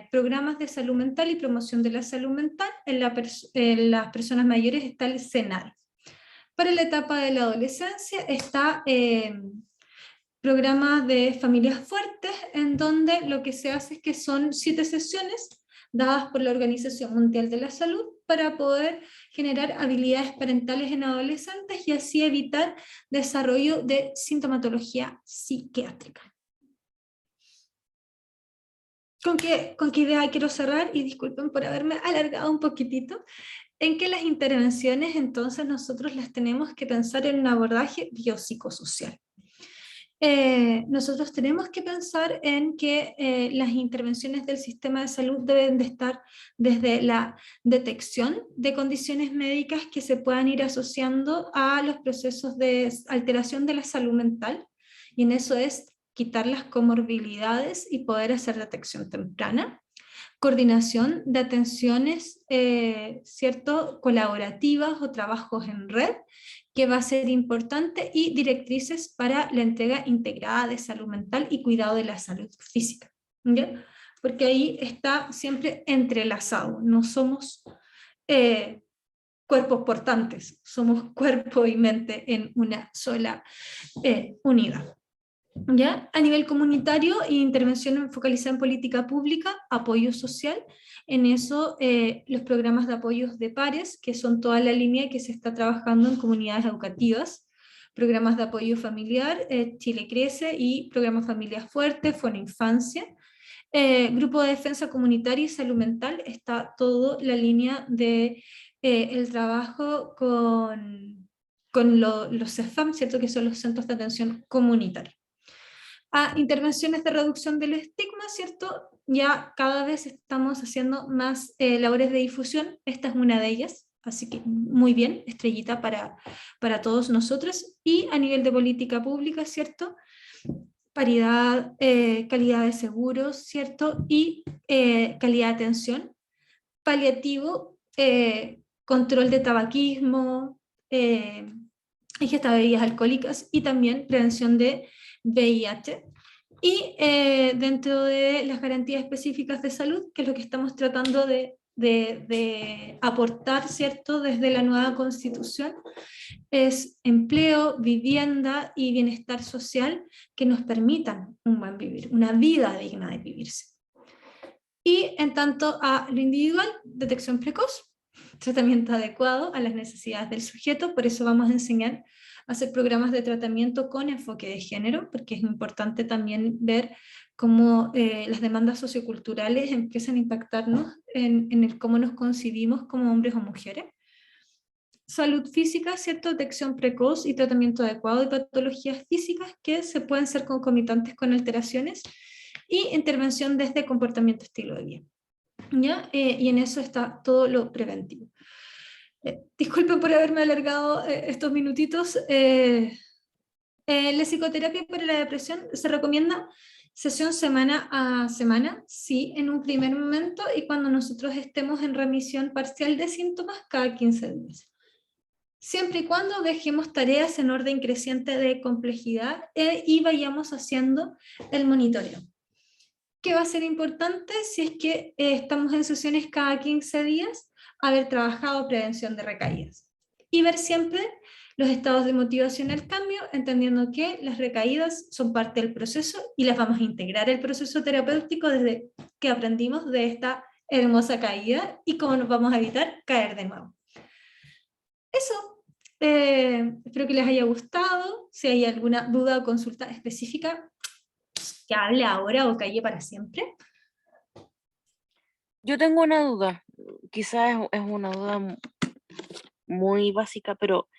programas de salud mental y promoción de la salud mental. En las personas mayores está el CENAR. Para la etapa de la adolescencia está programas de familias fuertes, en donde lo que se hace es que son 7 sesiones dadas por la Organización Mundial de la Salud para poder generar habilidades parentales en adolescentes y así evitar desarrollo de sintomatología psiquiátrica. ¿Con qué idea quiero cerrar? Y disculpen por haberme alargado un poquitito, en que las intervenciones entonces nosotros las tenemos que pensar en un abordaje biopsicosocial. Nosotros tenemos que pensar en que las intervenciones del sistema de salud deben de estar desde la detección de condiciones médicas que se puedan ir asociando a los procesos de alteración de la salud mental, y en eso es quitar las comorbilidades y poder hacer detección temprana, coordinación de atenciones ¿cierto?, colaborativas o trabajos en red, que va a ser importante, y directrices para la entrega integrada de salud mental y cuidado de la salud física, ¿ya? Porque ahí está siempre entrelazado, no somos cuerpos portantes, somos cuerpo y mente en una sola unidad. ¿Ya? A nivel comunitario, intervención focalizada en política pública, apoyo social. En eso, los programas de apoyos de pares, que son toda la línea que se está trabajando en comunidades educativas, programas de apoyo familiar, Chile Crece, y programas Familias Fuertes, Infancia. Grupo de defensa comunitaria y salud mental, está toda la línea de el trabajo con los CEFAM, ¿cierto? Que son los centros de atención comunitaria. A intervenciones de reducción del estigma, ¿cierto? Ya cada vez estamos haciendo más labores de difusión, esta es una de ellas, así que muy bien, estrellita para todos nosotros. Y a nivel de política pública, ¿cierto? Paridad, calidad de seguros, ¿cierto? Y calidad de atención, paliativo, control de tabaquismo, ingesta de bebidas alcohólicas y también prevención de VIH. Y dentro de las garantías específicas de salud, que es lo que estamos tratando de aportar, ¿cierto? Desde la nueva Constitución, es empleo, vivienda y bienestar social que nos permitan un buen vivir, una vida digna de vivirse. Y en tanto a lo individual, detección precoz, tratamiento adecuado a las necesidades del sujeto, por eso vamos a enseñar a hacer programas de tratamiento con enfoque de género, porque es importante también ver cómo las demandas socioculturales empiezan a impactarnos en el cómo nos concibimos como hombres o mujeres. Salud física, ¿cierto? Detección precoz y tratamiento adecuado de patologías físicas que se pueden ser concomitantes con alteraciones, y intervención desde comportamiento estilo de vida. ¿Ya? Y en eso está todo lo preventivo. Disculpen por haberme alargado estos minutitos. La psicoterapia para la depresión se recomienda sesión semana a semana, sí, en un primer momento, y cuando nosotros estemos en remisión parcial de síntomas, cada 15 días. Siempre y cuando dejemos tareas en orden creciente de complejidad y vayamos haciendo el monitoreo. ¿Qué va a ser importante si es que estamos en sesiones cada 15 días? Haber trabajado prevención de recaídas. Y ver siempre los estados de motivación al cambio, entendiendo que las recaídas son parte del proceso y las vamos a integrar al proceso terapéutico desde que aprendimos de esta hermosa caída y cómo nos vamos a evitar caer de nuevo. Eso, espero que les haya gustado. Si hay alguna duda o consulta específica, que hable ahora o calle para siempre. Yo tengo una duda, quizás es una duda muy básica, pero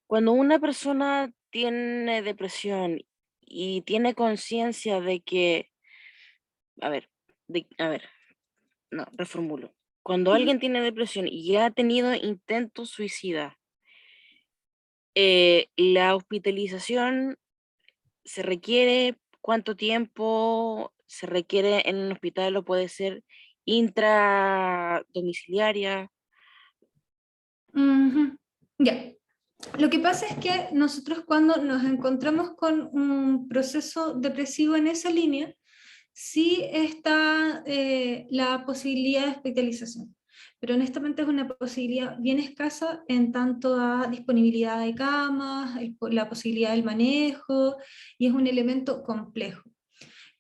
cuando una persona tiene depresión y tiene conciencia de que, a ver, no, reformulo. Cuando alguien tiene depresión y ya ha tenido intentos suicidas, la hospitalización se requiere, ¿cuánto tiempo se requiere en el hospital o puede ser intradomiciliaria? Ya. Lo que pasa es que nosotros cuando nos encontramos con un proceso depresivo en esa línea, sí está la posibilidad de hospitalización, pero honestamente es una posibilidad bien escasa en tanto a disponibilidad de camas, la posibilidad del manejo, y es un elemento complejo.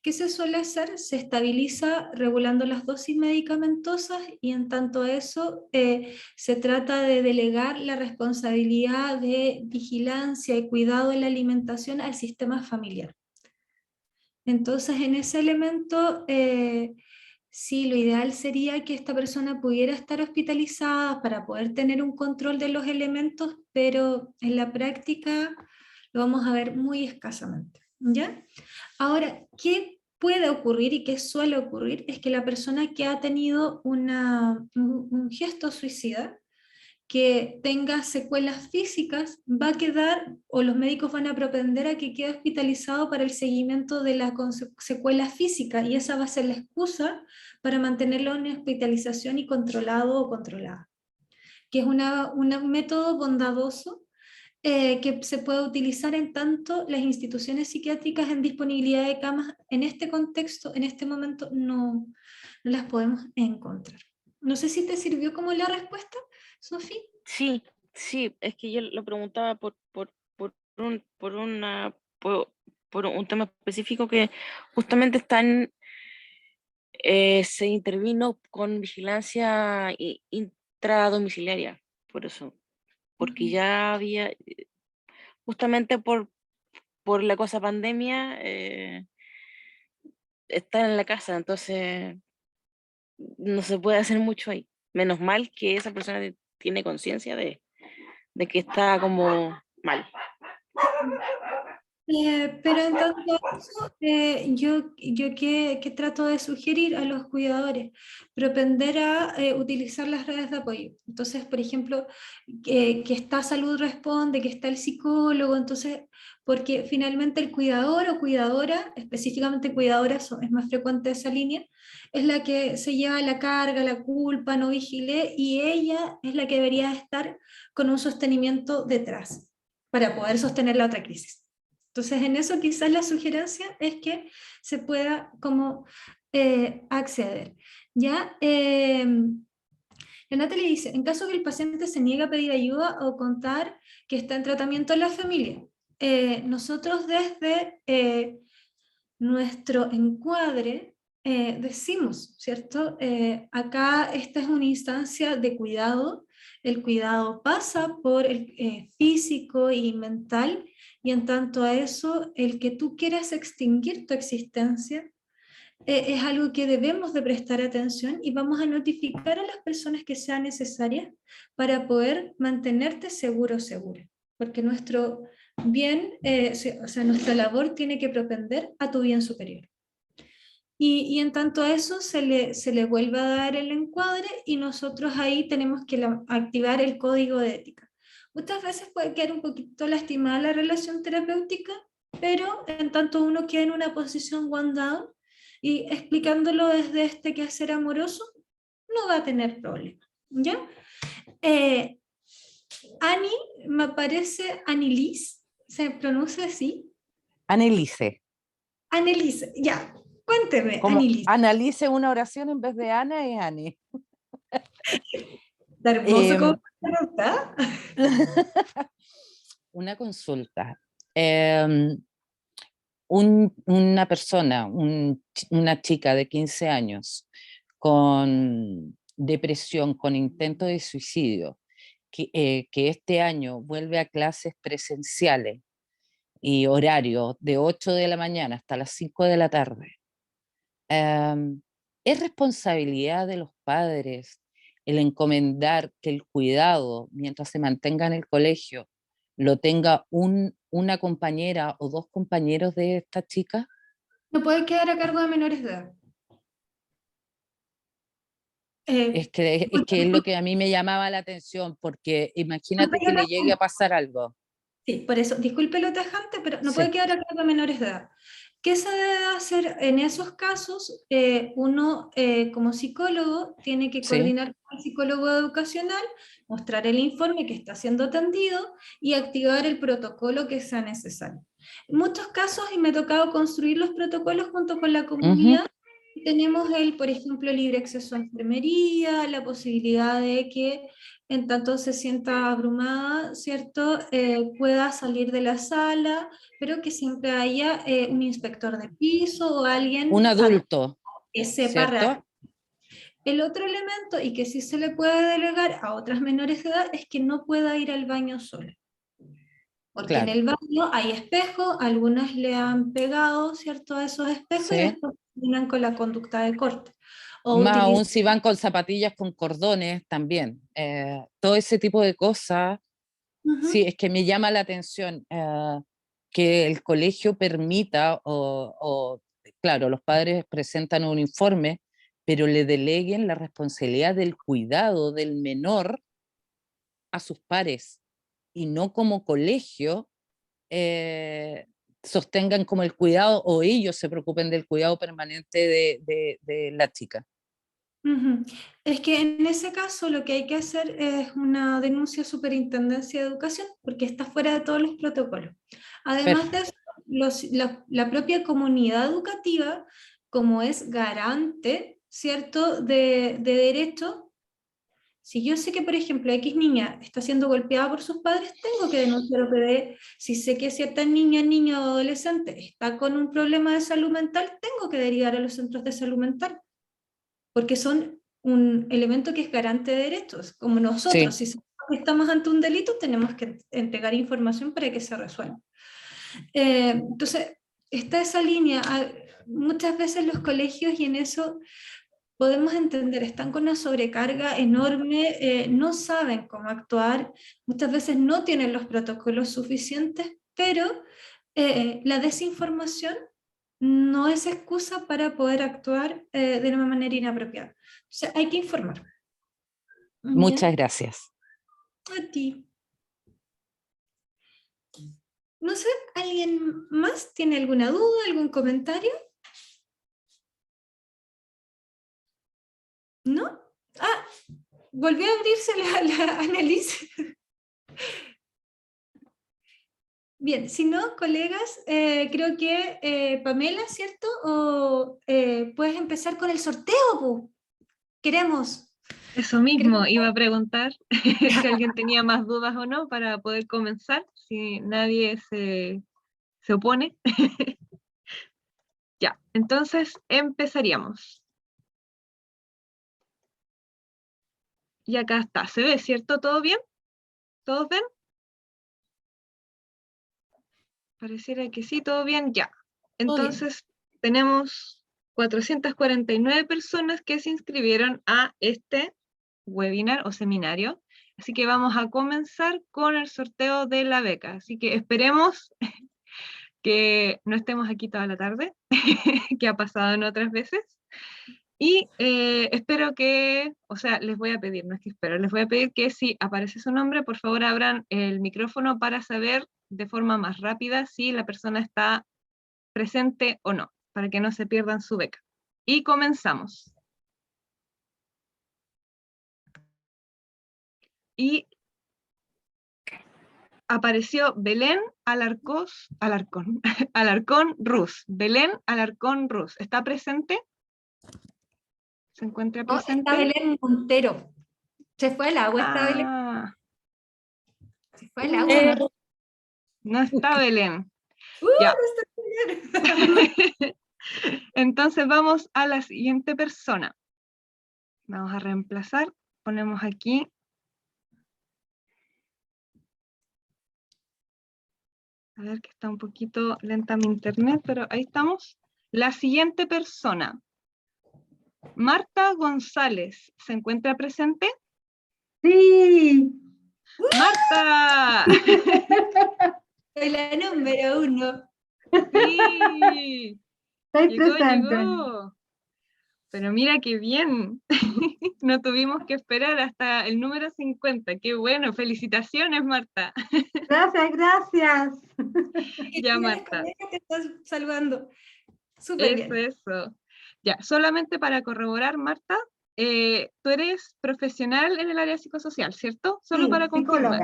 ¿Qué se suele hacer? Se estabiliza regulando las dosis medicamentosas, y en tanto a eso se trata de delegar la responsabilidad de vigilancia y cuidado de la alimentación al sistema familiar. Entonces, en ese elemento, sí, lo ideal sería que esta persona pudiera estar hospitalizada para poder tener un control de los elementos, pero en la práctica lo vamos a ver muy escasamente, ¿ya? Ahora, ¿qué puede ocurrir y qué suele ocurrir? Es que la persona que ha tenido un gesto suicida, que tenga secuelas físicas, va a quedar, o los médicos van a propender a que quede hospitalizado para el seguimiento de las secuelas físicas, y esa va a ser la excusa para mantenerlo en hospitalización y controlado o controlada, que es un método bondadoso que se puede utilizar en tanto las instituciones psiquiátricas en disponibilidad de camas en este contexto, en este momento, no las podemos encontrar. No sé si te sirvió como la respuesta, Sofía. Sí, sí, es que yo lo preguntaba por por un tema específico que justamente se intervino con vigilancia intradomiciliaria, por eso, porque Ujú. ya había, justamente por la cosa pandemia, estar en la casa, entonces no se puede hacer mucho ahí. Menos mal que esa persona tiene conciencia de que está como mal. Pero en tanto a eso, yo que trato de sugerir a los cuidadores, propender a utilizar las redes de apoyo. Entonces, por ejemplo, que está Salud Responde, que está el psicólogo, entonces, porque finalmente el cuidador o cuidadora, específicamente cuidadora, es más frecuente esa línea, es la que se lleva la carga, la culpa, no vigile, y ella es la que debería estar con un sostenimiento detrás para poder sostener la otra crisis. Entonces, en eso quizás la sugerencia es que se pueda como acceder. ¿Ya? Renata le dice, en caso que el paciente se niegue a pedir ayuda o contar que está en tratamiento en la familia, nosotros desde nuestro encuadre decimos, ¿cierto? Acá esta es una instancia de cuidado, el cuidado pasa por el físico y mental, y en tanto a eso, el que tú quieras extinguir tu existencia es algo que debemos de prestar atención y vamos a notificar a las personas que sean necesarias para poder mantenerte seguro o segura, porque nuestro bien, o sea, nuestra labor tiene que propender a tu bien superior. Y en tanto a eso se le vuelve a dar el encuadre y nosotros ahí tenemos que activar el código de ética. Muchas veces puede quedar un poquito lastimada la relación terapéutica, pero en tanto uno queda en una posición one down y explicándolo desde este quehacer amoroso, no va a tener problema. ¿Ya? Eh, Annie, me parece Annelise, ¿se pronuncia así? Analice. Annelise, ya, cuénteme, Como Annelise. analice una oración en vez de Ana es Ani. Está hermoso como Em, pregunta. una consulta. Una persona, una chica de 15 años con depresión, con intento de suicidio, que este año vuelve a clases presenciales y horario de 8 de la mañana hasta las 5 de la tarde. ¿Es responsabilidad de los padres el encomendar que el cuidado, mientras se mantenga en el colegio, lo tenga una compañera o dos compañeros de esta chica? No puede quedar a cargo de menores de edad. Es que es lo que a mí me llamaba la atención, porque imagínate que le llegue a pasar algo. Sí, por eso, disculpe lo tajante, pero no puede Sí. quedar a cargo de menores de edad. ¿Qué se debe hacer en esos casos? Uno, como psicólogo, tiene que Sí. coordinar con el psicólogo educacional, mostrar el informe que está siendo atendido y activar el protocolo que sea necesario. En muchos casos, y me ha tocado construir los protocolos junto con la Ujú. comunidad, tenemos por ejemplo, libre acceso a enfermería, la posibilidad de que en tanto se sienta abrumada, ¿cierto? Pueda salir de la sala, pero que siempre haya un inspector de piso o Un alguien adulto, que sepa ¿cierto? realmente. El otro elemento, y que sí se le puede delegar a otras menores de edad, es que no pueda ir al baño sola. Porque en Claro. el baño hay espejos, algunas le han pegado, ¿cierto?, a esos espejos y Sí. después terminan con la conducta de corte. O Más utilizan. aún si van con zapatillas con cordones también. Todo ese tipo de cosas. Sí, es que me llama la atención que el colegio permita, claro, los padres presentan un informe, pero le deleguen la responsabilidad del cuidado del menor a sus pares y no como colegio eh, sostengan como el cuidado o ellos se preocupen del cuidado permanente de la chica. Ujú. Es que en ese caso lo que hay que hacer es una denuncia a Superintendencia de Educación porque está fuera de todos los protocolos. Además de eso, la propia comunidad educativa, como es garante, ¿cierto?, de derecho, Si yo sé que, por ejemplo, X niña está siendo golpeada por sus padres, tengo que denunciar OPD. Si sé que cierta niña, niño o adolescente está con un problema de salud mental, tengo que derivar a los centros de salud mental, porque son un elemento que es garante de derechos. Como nosotros, Sí. si estamos ante un delito, tenemos que entregar información para que se resuelva. Entonces, está esa línea. Muchas veces los colegios, y en eso podemos entender, están con una sobrecarga enorme, no saben cómo actuar, muchas veces no tienen los protocolos suficientes, pero la desinformación no es excusa para poder actuar de una manera inapropiada. O sea, hay que informar. Muchas Bien. gracias. A ti. No sé, ¿alguien más tiene alguna duda, algún comentario? ¿No? Ah, volvió a abrirse la análisis. Bien, si no, colegas, creo que Pamela, ¿cierto? O puedes empezar con el sorteo, pu. Queremos. Eso mismo, iba a preguntar si alguien tenía más dudas o no para poder comenzar, si nadie se opone. Ya, entonces empezaríamos. Y acá está, ¿se ve, cierto? ¿Todo bien? ¿Todos ven? Pareciera que sí, todo bien, ya. Todo bien. Entonces tenemos 449 personas que se inscribieron a este webinar o seminario. Así que vamos a comenzar con el sorteo de la beca. Así que esperemos que no estemos aquí toda la tarde, que ha pasado en otras veces. Y espero que, o sea, les voy a pedir, no es que espero, les voy a pedir que si aparece su nombre, por favor abran el micrófono para saber de forma más rápida si la persona está presente o no, para que no se pierdan su beca. Y comenzamos. Y apareció Belén Alarcón Ruz. Belén Alarcón Ruz. ¿Está presente? ¿Se encuentra No, presente? está Belén Montero. Se fue al agua, está Belén. Ah, Se fue al agua. no está Belén. Ya. Ya. Entonces vamos a la siguiente persona. Vamos a reemplazar. Ponemos aquí. A ver que está un poquito lenta mi internet, pero ahí estamos. La siguiente persona. Marta González. ¿Se encuentra presente? Sí. ¡Marta! La número 1. Sí. Estoy presente. Llegó. Pero mira qué bien. No tuvimos que esperar hasta el número 50. Qué bueno. Felicitaciones, Marta. Gracias, gracias. Ya, Marta. Te estás saludando. Súper bien. Eso. Ya, solamente para corroborar, Marta, tú eres profesional en el área psicosocial, ¿cierto? Solo Sí, para confirmar.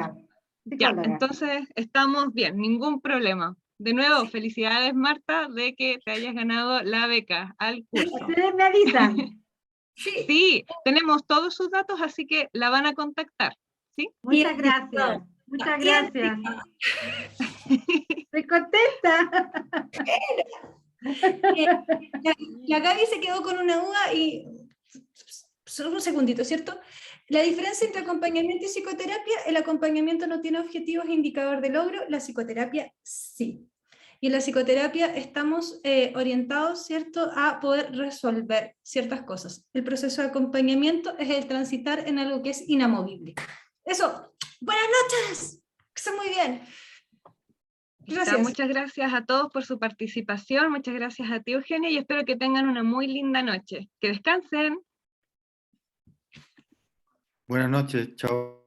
Ya, psicóloga. entonces estamos bien, ningún problema. De nuevo, felicidades, Marta, de que te hayas ganado la beca al curso. Ustedes me avisan. Sí, tenemos todos sus datos, así que la van a contactar, ¿sí? Muchas gracias. Muchas gracias. Estoy contenta. La Gaby se quedó con una duda y solo un segundito, ¿cierto? La diferencia entre acompañamiento y psicoterapia: el acompañamiento no tiene objetivos e indicador de logro, la psicoterapia sí. Y en la psicoterapia estamos orientados, ¿cierto?, a poder resolver ciertas cosas. El proceso de acompañamiento es el transitar en algo que es inamovible. Eso, buenas noches, que estén muy bien. Gracias. Muchas gracias a todos por su participación, muchas gracias a ti, Eugenia, y espero que tengan una muy linda noche. Que descansen. Buenas noches, chao.